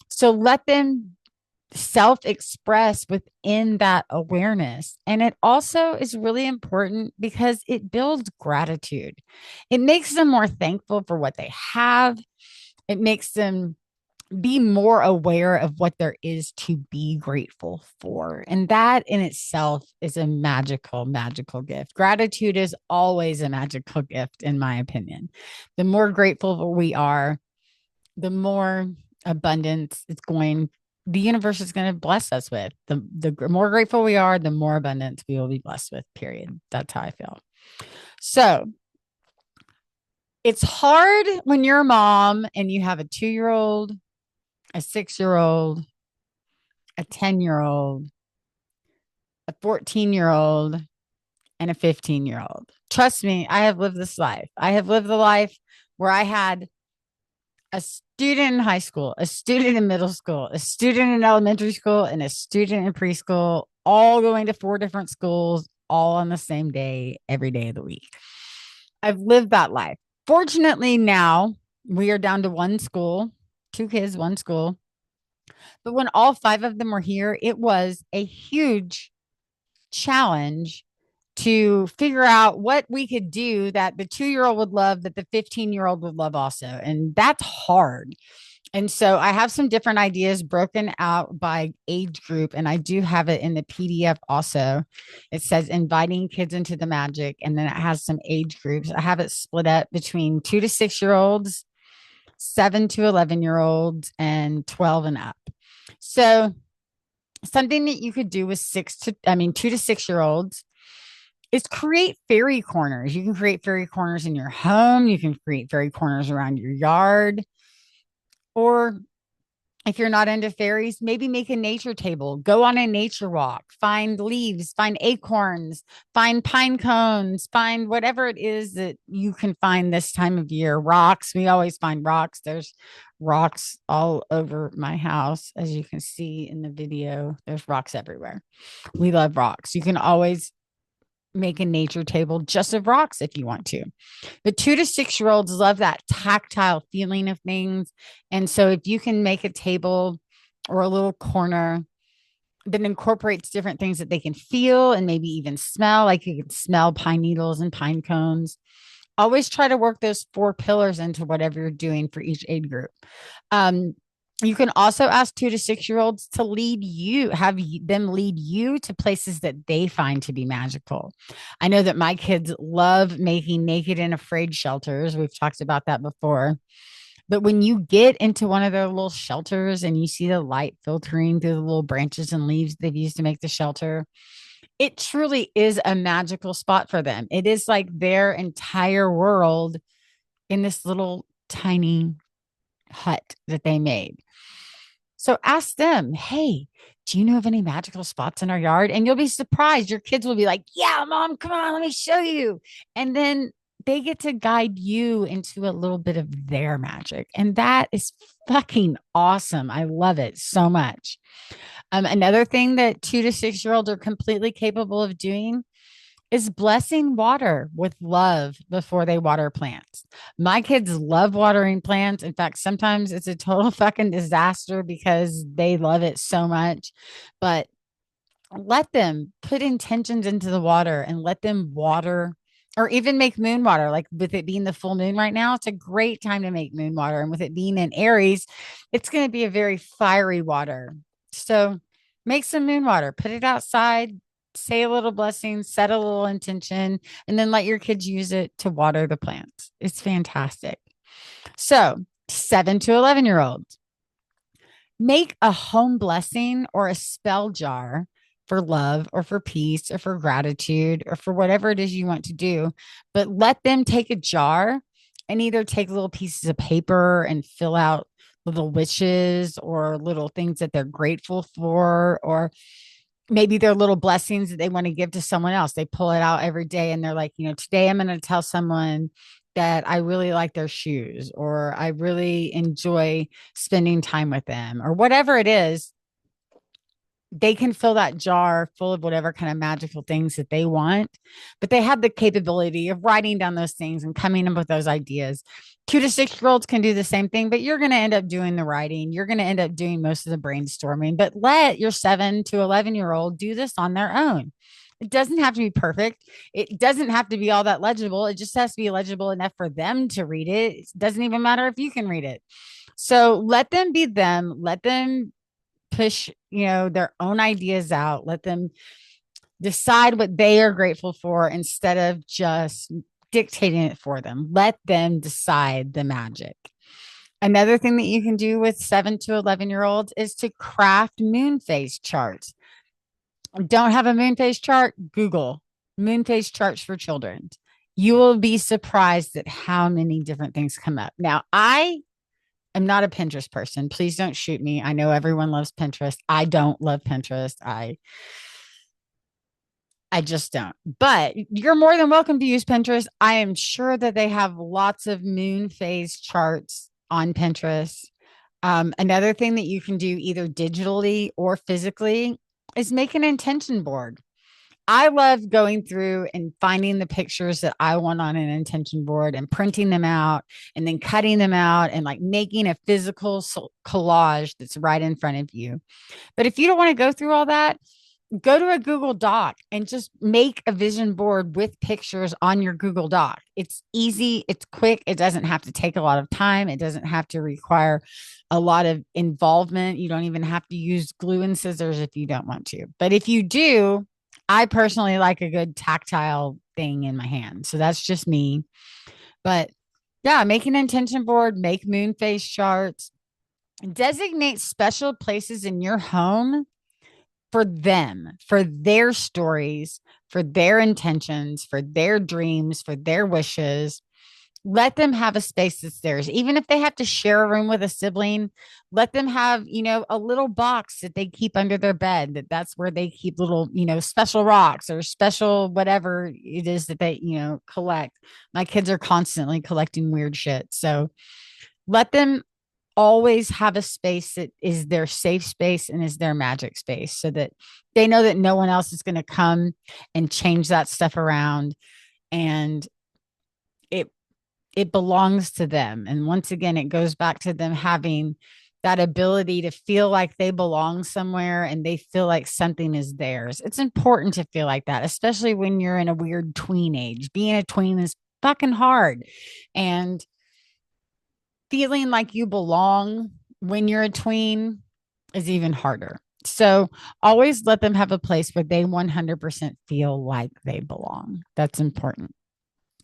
So let them self-express within that awareness. And it also is really important because it builds gratitude. It makes them more thankful for what they have. It makes them be more aware of what there is to be grateful for. And that in itself is a magical, magical gift. Gratitude is always a magical gift, in my opinion. The more grateful we are, the more abundance the universe is going to bless us with. The more grateful we are, the more abundance we will be blessed with, period. That's how I feel. So it's hard when you're a mom and you have a 2-year-old, a 6-year-old, a 10-year-old, a 14-year-old, and a 15-year-old. Trust me, I have lived this life. I have lived the life where I had a student in high school, a student in middle school, a student in elementary school, and a student in preschool, all going to 4 different schools, all on the same day, every day of the week. I've lived that life. Fortunately, now we are down to 1 school, 2 kids, 1 school. But when all 5 of them were here, it was a huge challenge to figure out what we could do that the 2 year old would love, that the 15-year-old would love also. And that's hard. And so I have some different ideas broken out by age group, and I do have it in the PDF also. It says inviting kids into the magic, and then it has some age groups. I have it split up between 2 to 6 year olds, 7 to 11 year olds, and 12 and up. So something that you could do with 2 to 6 year olds is create fairy corners. You can create fairy corners in your home. You can create fairy corners around your yard. Or if you're not into fairies, maybe make a nature table, go on a nature walk, find leaves, find acorns, find pine cones, find whatever it is that you can find this time of year. Rocks. We always find rocks. There's rocks all over my house. As you can see in the video, there's rocks everywhere. We love rocks. You can always make a nature table just of rocks if you want to. The 2 to 6 year olds love that tactile feeling of things. And so if you can make a table or a little corner that incorporates different things that they can feel and maybe even smell, like you can smell pine needles and pine cones. Always try to work those 4 pillars into whatever you're doing for each age group. You can also ask 2 to 6 year olds to have them lead you to places that they find to be magical. I know that my kids love making naked and afraid shelters. We've talked about that before. But when you get into one of their little shelters and you see the light filtering through the little branches and leaves they've used to make the shelter, it truly is a magical spot for them. It is like their entire world in this little tiny hut that they made. So ask them, hey, do you know of any magical spots in our yard? And you'll be surprised. Your kids will be like, yeah, mom, come on, let me show you. And then they get to guide you into a little bit of their magic. And that is fucking awesome. I love it so much. Another thing that 2 to 6 year olds are completely capable of doing is blessing water with love before they water plants. My kids love watering plants. In fact, sometimes it's a total fucking disaster because they love it so much. But let them put intentions into the water and let them water or even make moon water. Like with it being the full moon right now, it's a great time to make moon water. And with it being in Aries, it's going to be a very fiery water. So make some moon water, put it outside, say a little blessing, set a little intention, and then let your kids use it to water the plants. It's fantastic. So 7 to 11 year olds, make a home blessing or a spell jar for love or for peace or for gratitude or for whatever it is you want to do. But let them take a jar and either take little pieces of paper and fill out little wishes or little things that they're grateful for, or maybe they're little blessings that they want to give to someone else. They pull it out every day and they're like, today I'm going to tell someone that I really like their shoes, or I really enjoy spending time with them, or whatever it is. They can fill that jar full of whatever kind of magical things that they want, but they have the capability of writing down those things and coming up with those ideas. 2 to 6 year olds can do the same thing, but you're going to end up doing the writing. You're going to end up doing most of the brainstorming, but let your 7 to 11 year old do this on their own. It doesn't have to be perfect. It doesn't have to be all that legible. It just has to be legible enough for them to read it. It doesn't even matter if you can read it. So let them be them. Let them push, their own ideas out. Let them decide what they are grateful for instead of just dictating it for them. Let them decide the magic. Another thing that you can do with 7 to 11 year olds is to craft moon phase charts. Don't have a moon phase chart? Google moon phase charts for children. You will be surprised at how many different things come up. Now, I'm not a Pinterest person. Please don't shoot me. I know everyone loves Pinterest. I don't love Pinterest. I just don't. But you're more than welcome to use Pinterest. I am sure that they have lots of moon phase charts on Pinterest. Another thing that you can do either digitally or physically is make an intention board. I love going through and finding the pictures that I want on an intention board and printing them out and then cutting them out and like making a physical collage that's right in front of you. But if you don't want to go through all that, go to a Google Doc and just make a vision board with pictures on your Google Doc. It's easy, it's quick, it doesn't have to take a lot of time, it doesn't have to require a lot of involvement. You don't even have to use glue and scissors if you don't want to. But if you do, I personally like a good tactile thing in my hand. So that's just me. But yeah, make an intention board, make moon phase charts, designate special places in your home for them, for their stories, for their intentions, for their dreams, for their wishes. Let them have a space that's theirs. Even if they have to share a room with a sibling, let them have, a little box that they keep under their bed. That's where they keep little, special rocks or special whatever it is that they, collect. My kids are constantly collecting weird shit. So let them always have a space that is their safe space and is their magic space so that they know that no one else is going to come and change that stuff around, and it it belongs to them. And once again, it goes back to them having that ability to feel like they belong somewhere and they feel like something is theirs. It's important to feel like that, especially when you're in a weird tween age. Being a tween is fucking hard, and feeling like you belong when you're a tween is even harder. So always let them have a place where they 100% feel like they belong. That's important.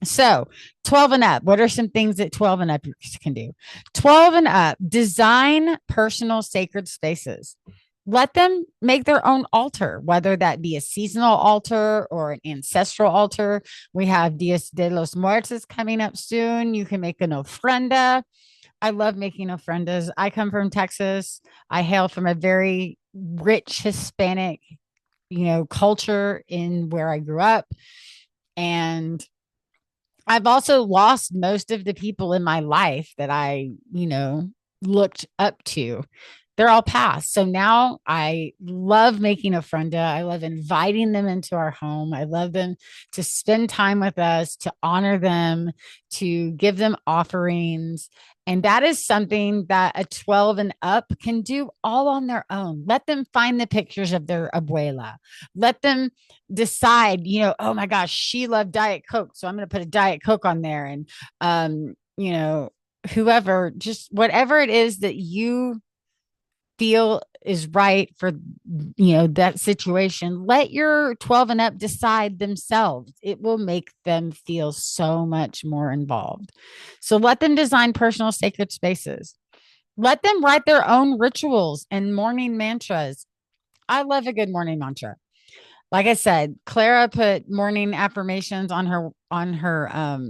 So 12 and up, what are some things that 12 and up can do? 12 and up, design personal sacred spaces. Let them make their own altar, whether that be a seasonal altar or an ancestral altar. We have Dias de los Muertos coming up soon. You can make an ofrenda. I love making ofrendas. I come from Texas. I hail from a very rich Hispanic, culture in where I grew up. And I've also lost most of the people in my life that I, looked up to. They're all past. So now I love making a frienda. I love inviting them into our home. I love them to spend time with us, to honor them, to give them offerings. And that is something that a 12 and up can do all on their own. Let them find the pictures of their abuela. Let them decide, oh my gosh, she loved Diet Coke. So I'm going to put a Diet Coke on there. And, whoever, just whatever it is that you feel is right for that situation, let your 12 and up decide themselves. It will make them feel so much more involved. So let them design personal sacred spaces. Let them write their own rituals and morning mantras. I love a good morning mantra. Like I said, Clara put morning affirmations on her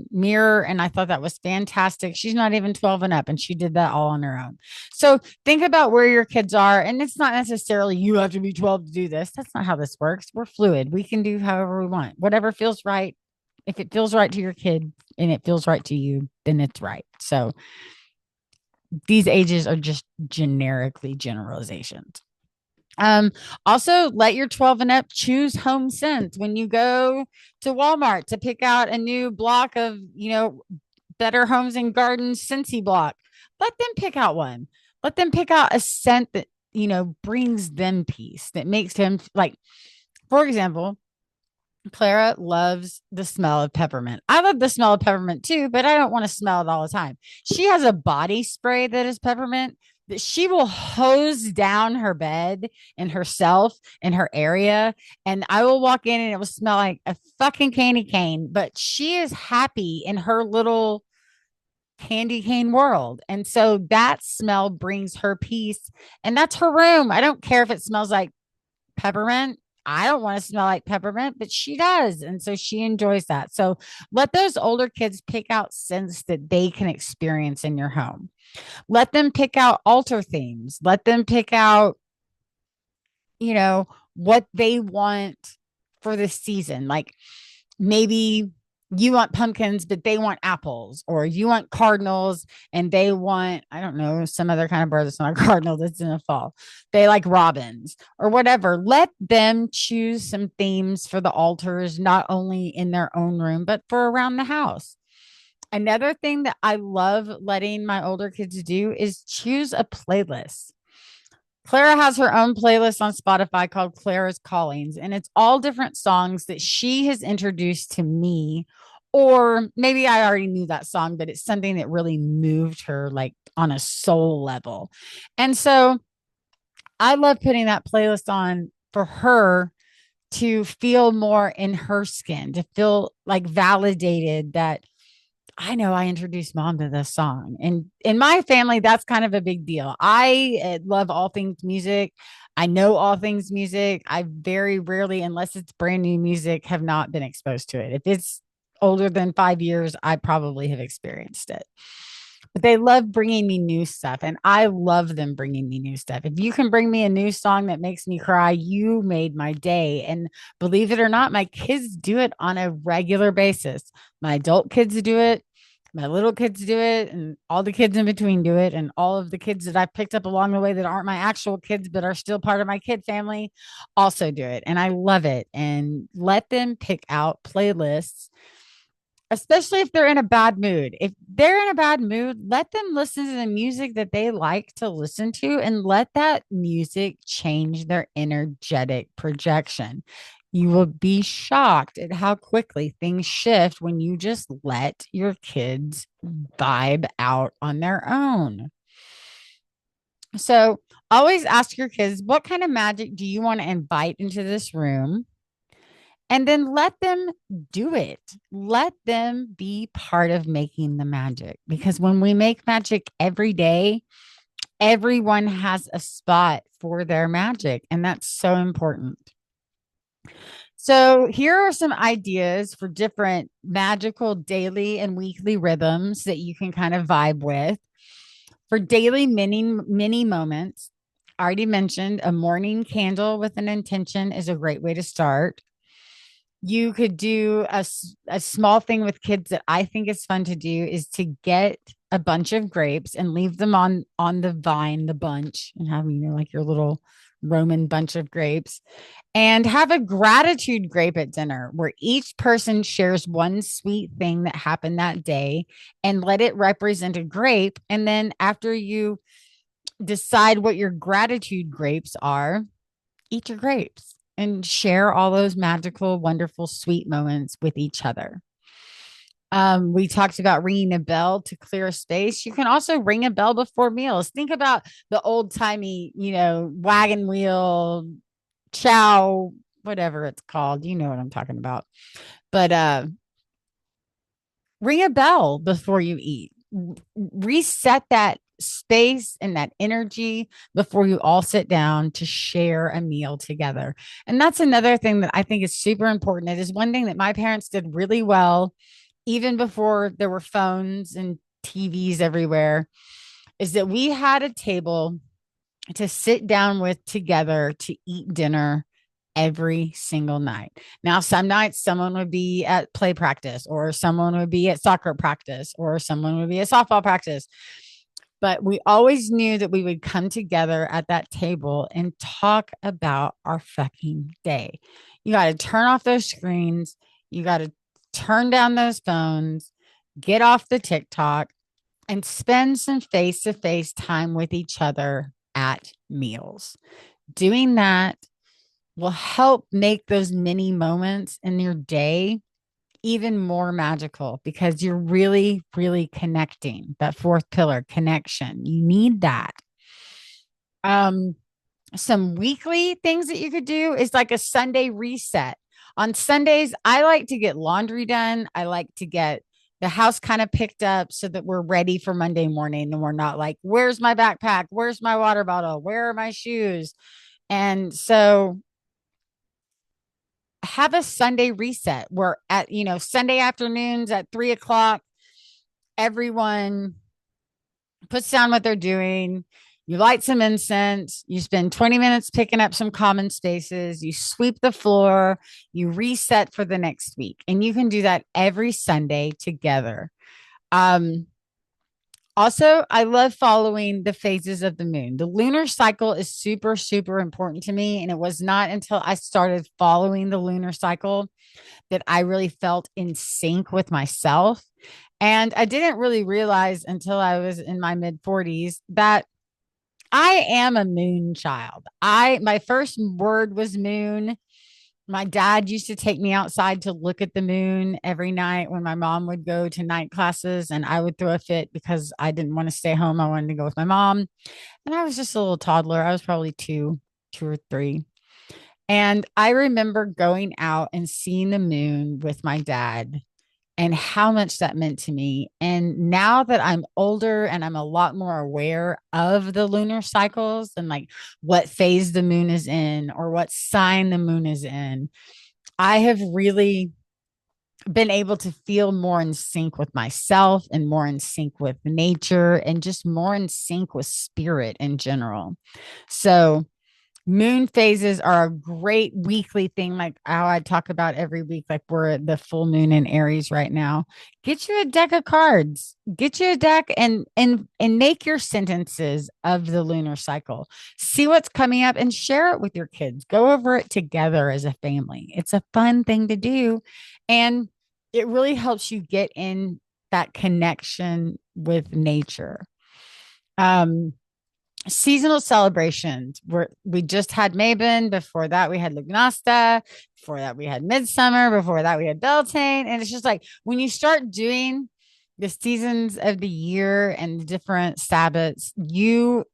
mirror, and I thought that was fantastic. She's not even 12 and up, and she did that all on her own. So think about where your kids are, and it's not necessarily you have to be 12 to do this. That's not how this works. We're fluid. We can do however we want, whatever feels right. If it feels right to your kid and it feels right to you, then it's right. So these ages are just generically generalizations. Also let your 12 and up choose home scents when you go to Walmart to pick out a new block of, Better Homes and Gardens Scentsy block. Let them pick out one. Let them pick out a scent that, brings them peace, that makes them like, for example, Clara loves the smell of peppermint. I love the smell of peppermint too, but I don't want to smell it all the time. She has a body spray that is peppermint that she will hose down her bed and herself and her area. And I will walk in and it will smell like a fucking candy cane, but she is happy in her little candy cane world. And so that smell brings her peace. And that's her room. I don't care if it smells like peppermint. I don't want to smell like peppermint, but she does. And so she enjoys that. So let those older kids pick out scents that they can experience in your home. Let them pick out altar themes. Let them pick out, what they want for the season. Like maybe you want pumpkins, but they want apples, or you want cardinals and they want, I don't know, some other kind of bird that's not a cardinal that's in the fall. They like robins or whatever. Let them choose some themes for the altars, not only in their own room, but for around the house. Another thing that I love letting my older kids do is choose a playlist. Clara has her own playlist on Spotify called Clara's Callings, and it's all different songs that she has introduced to me. Or maybe I already knew that song, but it's something that really moved her like on a soul level. And so I love putting that playlist on for her to feel more in her skin, to feel like validated that I know I introduced mom to this song. And in my family, that's kind of a big deal. I love all things music. I know all things music. I very rarely, unless it's brand new music, have not been exposed to it. If it's older than 5 years, I probably have experienced it. But they love bringing me new stuff, and I love them bringing me new stuff. If you can bring me a new song that makes me cry, you made my day. And believe it or not, my kids do it on a regular basis. My adult kids do it, my little kids do it, and all the kids in between do it, and all of the kids that I've picked up along the way that aren't my actual kids but are still part of my kid family also do it. And I love it. And let them pick out playlists, especially if they're in a bad mood. If they're in a bad mood, let them listen to the music that they like to listen to, and let that music change their energetic projection. You will be shocked at how quickly things shift when you just let your kids vibe out on their own. So, always ask your kids, what kind of magic do you want to invite into this room? And then let them do it. Let them be part of making the magic. Because when we make magic every day, everyone has a spot for their magic. And that's so important. So, here are some ideas for different magical daily and weekly rhythms that you can kind of vibe with. For daily mini moments, I already mentioned a morning candle with an intention is a great way to start. You could do a small thing with kids that I think is fun to do is to get a bunch of grapes and leave them on the vine, the bunch, and have, like your little Roman bunch of grapes, and have a gratitude grape at dinner where each person shares one sweet thing that happened that day and let it represent a grape. And then after you decide what your gratitude grapes are, eat your grapes and share all those magical, wonderful, sweet moments with each other. We talked about ringing a bell to clear a space. You can also ring a bell before meals. Think about the old timey, wagon wheel, chow, whatever it's called. You know what I'm talking about. But ring a bell before you eat. Reset that space and that energy before you all sit down to share a meal together. And that's another thing that I think is super important. It is one thing that my parents did really well, even before there were phones and TVs everywhere, is that we had a table to sit down with together to eat dinner every single night. Now, some nights someone would be at play practice, or someone would be at soccer practice, or someone would be at softball practice. But we always knew that we would come together at that table and talk about our fucking day. You got to turn off those screens. You got to turn down those phones, get off the TikTok, and spend some face to face time with each other at meals. Doing that will help make those mini moments in your day even more magical, because you're really, really connecting. That fourth pillar, connection. You need that. Um, some weekly things that you could do is like a Sunday reset. On Sundays, I like to get laundry done. I like to get the house kind of picked up so that we're ready for Monday morning, and we're not like, where's my backpack? Where's my water bottle? Where are my shoes? And so have a Sunday reset where at, Sunday afternoons at 3 o'clock, everyone puts down what they're doing. You light some incense, you spend 20 minutes picking up some common spaces, you sweep the floor, you reset for the next week. And you can do that every Sunday together. Also, I love following the phases of the moon. The lunar cycle is super, super important to me. And it was not until I started following the lunar cycle that I really felt in sync with myself. And I didn't really realize until I was in my mid 40s that I am a moon child. My first word was moon. My dad used to take me outside to look at the moon every night when my mom would go to night classes, and I would throw a fit because I didn't want to stay home. I wanted to go with my mom. And I was just a little toddler. I was probably two or three. And I remember going out and seeing the moon with my dad and how much that meant to me. And now that I'm older and I'm a lot more aware of the lunar cycles and like what phase the moon is in or what sign the moon is in, I have really been able to feel more in sync with myself and more in sync with nature and just more in sync with spirit in general. So, moon phases are a great weekly thing, like how I talk about every week. Like we're at the full moon in Aries right now. Get you a deck of cards. Get you a deck and make your sentences of the lunar cycle. See what's coming up and share it with your kids. Go over it together as a family. It's a fun thing to do, and it really helps you get in that connection with nature. Um, Seasonal celebrations. We just had Mabon. Before that, we had Lugnasta. Before that, we had Midsummer. Before that, we had Beltane. And it's just like when you start doing the seasons of the year and the different Sabbats,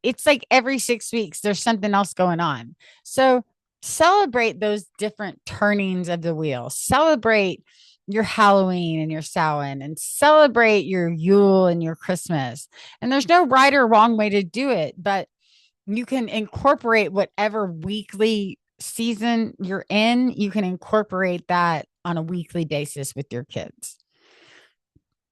it's like every 6 weeks there's something else going on. So celebrate those different turnings of the wheel. Celebrate your Halloween and your Samhain, and celebrate your Yule and your Christmas. And there's no right or wrong way to do it, but you can incorporate whatever weekly season you're in. You can incorporate that on a weekly basis with your kids.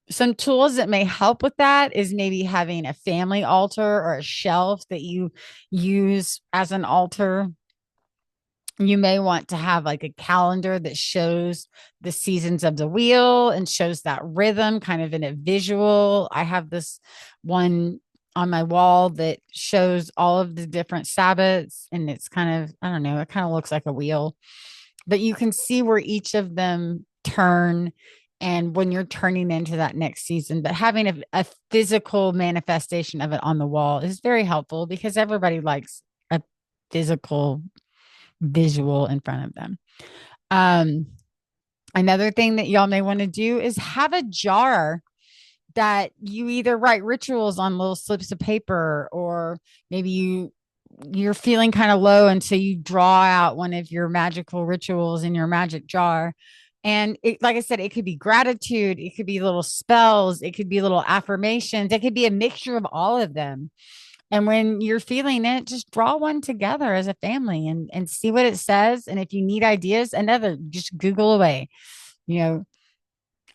Some tools that may help with that is maybe having a family altar or a shelf that you use as an altar. You may want to have like a calendar that shows the seasons of the wheel and shows that rhythm kind of in a visual. I have this one on my wall that shows all of the different Sabbats, and it's kind of, I don't know, it kind of looks like a wheel, but you can see where each of them turn and when you're turning into that next season. But having a physical manifestation of it on the wall is very helpful because everybody likes a physical visual in front of them. Um, Another thing that y'all may want to do is have a jar that you either write rituals on little slips of paper, or maybe you're feeling kind of low and so you draw out one of your magical rituals in your magic jar. And it, like I said, it could be gratitude, it could be little spells, it could be little affirmations, it could be a mixture of all of them. And when you're feeling it, just draw one together as a family and see what it says. And if you need ideas, another, just Google away, you know,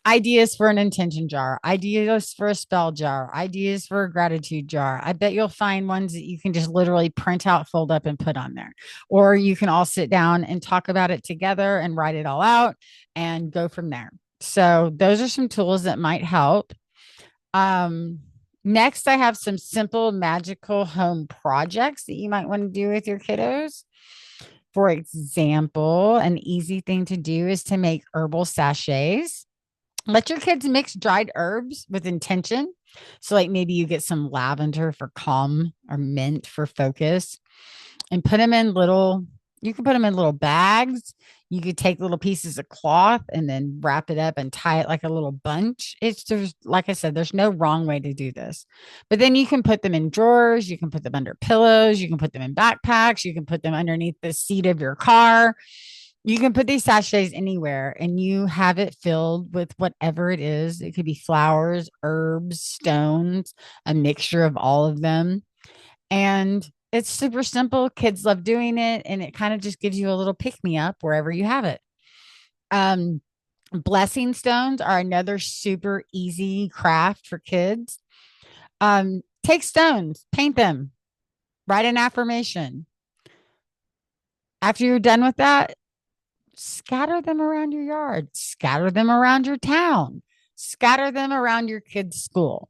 ideas for an intention jar, ideas for a spell jar, ideas for a gratitude jar. I bet you'll find ones that you can just literally print out, fold up, and put on there. Or you can all sit down and talk about it together and write it all out and go from there. So those are some tools that might help. Um, Next, I have some simple magical home projects that you might want to do with your kiddos. For example, an easy thing to do is to make herbal sachets. Let your kids mix dried herbs with intention. So, like maybe you get some lavender for calm or mint for focus, and put them in little, you can put them in little bags. You could take little pieces of cloth and then wrap it up and tie it like a little bunch. There's, like I said, there's no wrong way to do this. But then you can put them in drawers, you can put them under pillows, you can put them in backpacks, you can put them underneath the seat of your car. You can put these sachets anywhere and you have it filled with whatever it is. It could be flowers, herbs, stones, a mixture of all of them. And it's super simple. Kids love doing it. And it kind of just gives you a little pick me up wherever you have it. Um, Blessing stones are another super easy craft for kids. Take stones, paint them, write an affirmation. After you're done with that, scatter them around your yard, scatter them around your town, scatter them around your kids' school.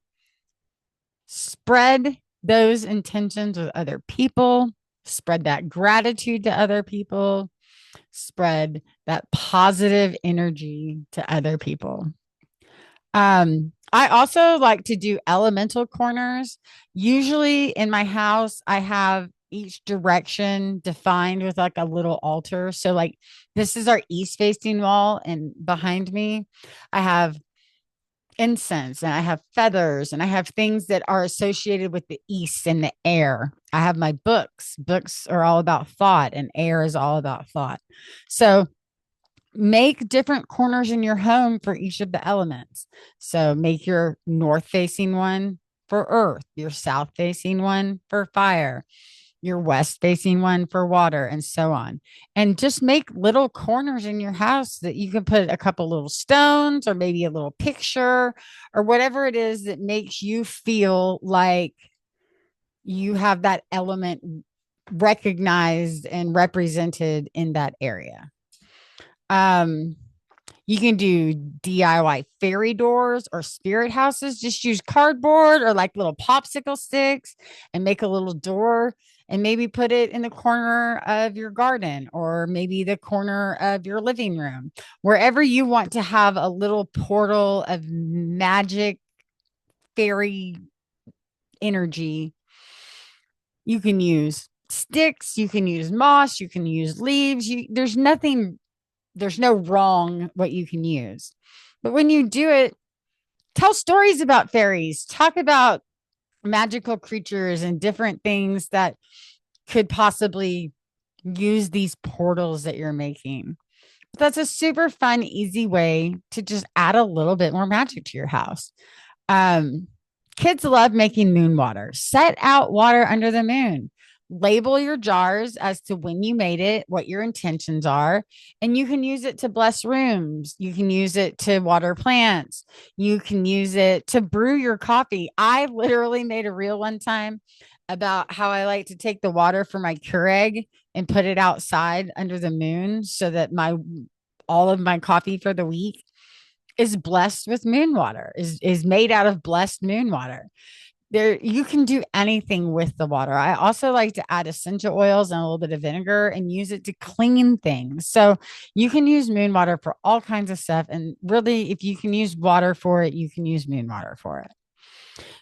Spread those intentions with other people, spread that gratitude to other people, spread that positive energy to other people. I also like to do elemental corners. Usually in my house, I have each direction defined with like a little altar. So, like, this is our east facing wall, and behind me, I have incense and I have feathers and I have things that are associated with the east and the air. I have my books. Books are all about thought, and air is all about thought. So, make different corners in your home for each of the elements. So make your north facing one for earth, your south facing one for fire, your west facing one for water, and so on. And just make little corners in your house that you can put a couple little stones or maybe a little picture or whatever it is that makes you feel like you have that element recognized and represented in that area. Um, you can do DIY fairy doors or spirit houses. Just use cardboard or like little popsicle sticks and make a little door and maybe put it in the corner of your garden or maybe the corner of your living room, wherever you want to have a little portal of magic, fairy energy. You can use sticks, you can use moss, you can use leaves. There's no wrong what you can use. But when you do it, tell stories about fairies, talk about magical creatures and different things that could possibly use these portals that you're making. That's a super fun, easy way to just add a little bit more magic to your house. Um, Kids love making moon water. Set out water under the moon. Label your jars as to when you made it, what your intentions are, and you can use it to bless rooms. You can use it to water plants. You can use it to brew your coffee. I literally made a reel one time about how I like to take the water for my Keurig and put it outside under the moon so that my all of my coffee for the week is blessed with moon water, is made out of blessed moon water. There you can do anything with the water. I also like to add essential oils and a little bit of vinegar and use it to clean things. So you can use moon water for all kinds of stuff. And really, if you can use water for it, you can use moon water for it.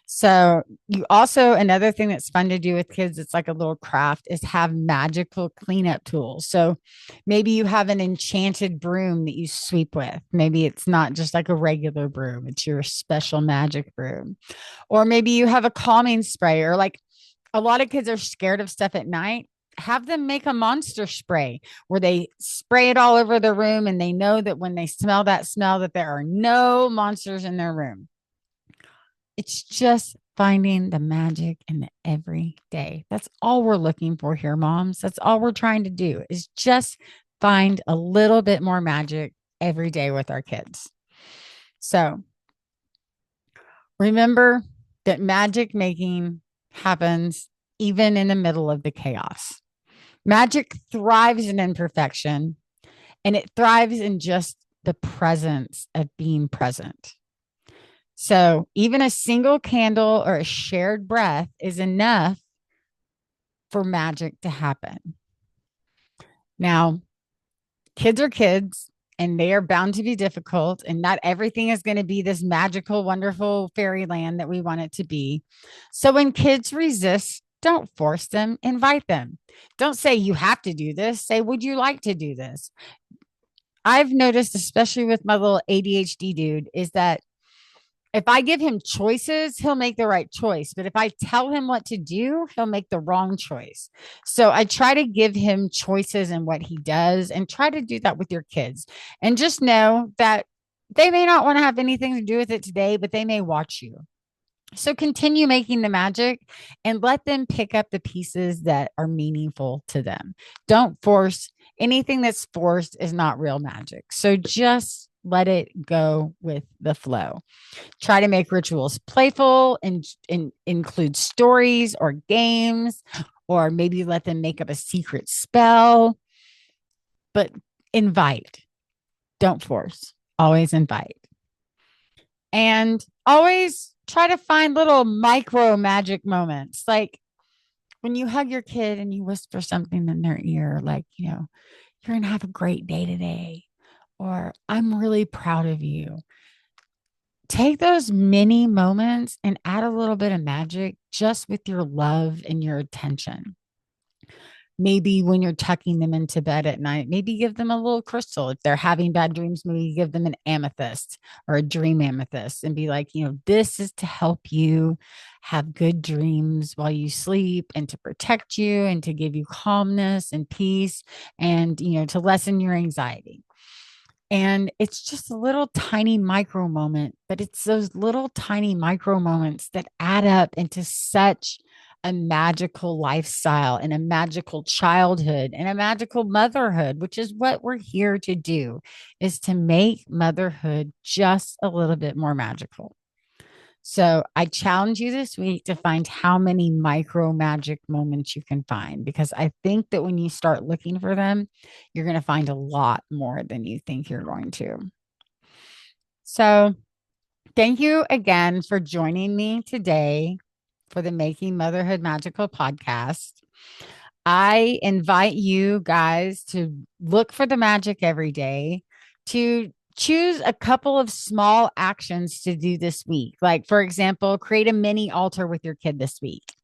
So you also another thing that's fun to do with kids, it's like a little craft, is have magical cleanup tools. So maybe you have an enchanted broom that you sweep with. Maybe it's not just like a regular broom, it's your special magic broom. Or maybe you have a calming spray, or like a lot of kids are scared of stuff at night. Have them make a monster spray where they spray it all over the room and they know that when they smell that smell that there are no monsters in their room. It's just finding the magic in the everyday. That's all we're looking for here, moms. That's all we're trying to do is just find a little bit more magic every day with our kids. So remember that magic making happens even in the middle of the chaos. Magic thrives in imperfection, and it thrives in just the presence of being present. So even a single candle or a shared breath is enough for magic to happen. Now, kids are kids and they are bound to be difficult, and not everything is going to be this magical, wonderful fairyland that we want it to be. So when kids resist, don't force them, invite them. Don't say you have to do this. Say, would you like to do this? I've noticed, especially with my little ADHD dude, is that if I give him choices, he'll make the right choice. But if I tell him what to do, he'll make the wrong choice. So I try to give him choices in what he does and try to do that with your kids. And just know that they may not want to have anything to do with it today, but they may watch you. So continue making the magic and let them pick up the pieces that are meaningful to them. Don't force anything that's forced is not real magic. So just let it go with the flow. Try to make rituals playful and include stories or games, or maybe let them make up a secret spell. But invite, don't force, always invite. And always try to find little micro magic moments. Like when you hug your kid and you whisper something in their ear, like, you're going to have a great day today, or I'm really proud of you. Take those mini moments and add a little bit of magic just with your love and your attention. Maybe when you're tucking them into bed at night, maybe give them a little crystal. If they're having bad dreams, maybe give them an amethyst or a dream amethyst and be like, this is to help you have good dreams while you sleep and to protect you and to give you calmness and peace and, to lessen your anxiety. And it's just a little tiny micro moment, but it's those little tiny micro moments that add up into such a magical lifestyle and a magical childhood and a magical motherhood, which is what we're here to do, is to make motherhood just a little bit more magical. So I challenge you this week to find how many micro magic moments you can find, because I think that when you start looking for them, you're going to find a lot more than you think you're going to. So thank you again for joining me today for the Making Motherhood Magical podcast. I invite you guys to look for the magic every day, to choose a couple of small actions to do this week. Like, for example, create a mini altar with your kid this week.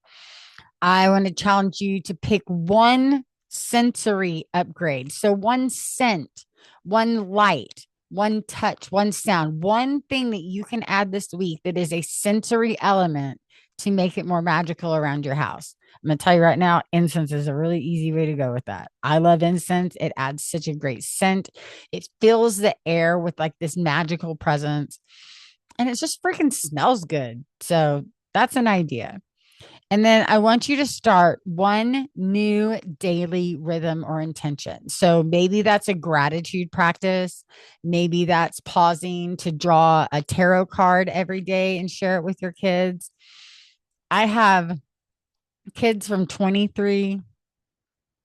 I want to challenge you to pick one sensory upgrade. So, one scent, one light, one touch, one sound, one thing that you can add this week that is a sensory element to make it more magical around your house. I'm going to tell you right now, incense is a really easy way to go with that. I love incense. It adds such a great scent. It fills the air with like this magical presence, and it just freaking smells good. So, that's an idea. And then I want you to start one new daily rhythm or intention. So maybe that's a gratitude practice. Maybe that's pausing to draw a tarot card every day and share it with your kids. I have kids from 23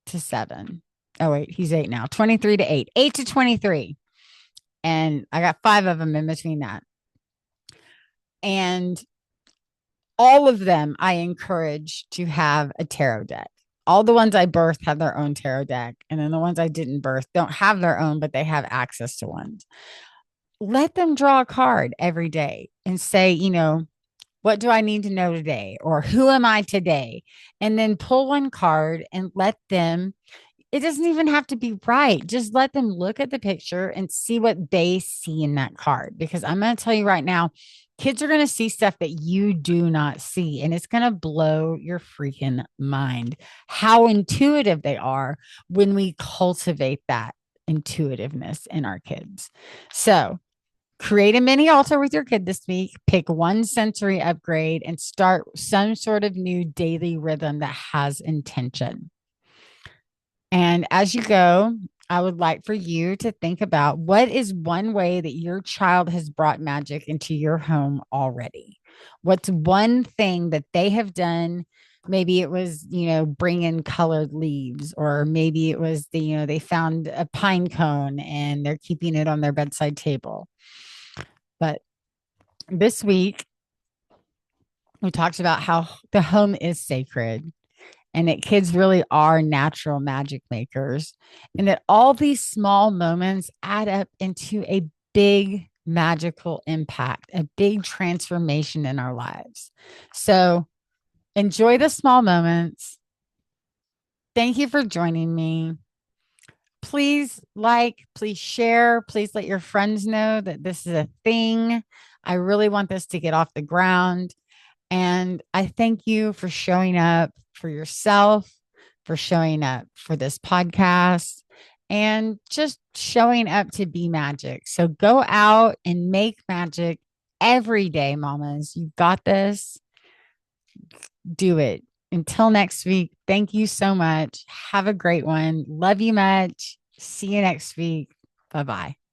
to 7. Oh, wait, he's 8 now. 23 to 8, 8 to 23. And I got 5 of them in between that. And all of them I encourage to have a tarot deck. All the ones I birthed have their own tarot deck. And then the ones I didn't birth don't have their own, but they have access to ones. Let them draw a card every day and say, what do I need to know today? Or who am I today? And then pull one card and let them, it doesn't even have to be right. Just let them look at the picture and see what they see in that card. Because I'm going to tell you right now, kids are going to see stuff that you do not see, and it's going to blow your freaking mind how intuitive they are when we cultivate that intuitiveness in our kids. So, create a mini altar with your kid this week, pick one sensory upgrade, and start some sort of new daily rhythm that has intention. And as you go, I would like for you to think about what is one way that your child has brought magic into your home already? What's one thing that they have done? Maybe it was, bring in colored leaves, or maybe it was they found a pine cone and they're keeping it on their bedside table. But this week, we talked about how the home is sacred and that kids really are natural magic makers, and that all these small moments add up into a big magical impact, a big transformation in our lives. So enjoy the small moments. Thank you for joining me. Please please share, please let your friends know that this is a thing. I really want this to get off the ground. And I thank you for showing up for yourself, for showing up for this podcast, and just showing up to be magic. So go out and make magic every day, mamas. You got this. Do it. Until next week, thank you so much. Have a great one. Love you much. See you next week. Bye bye.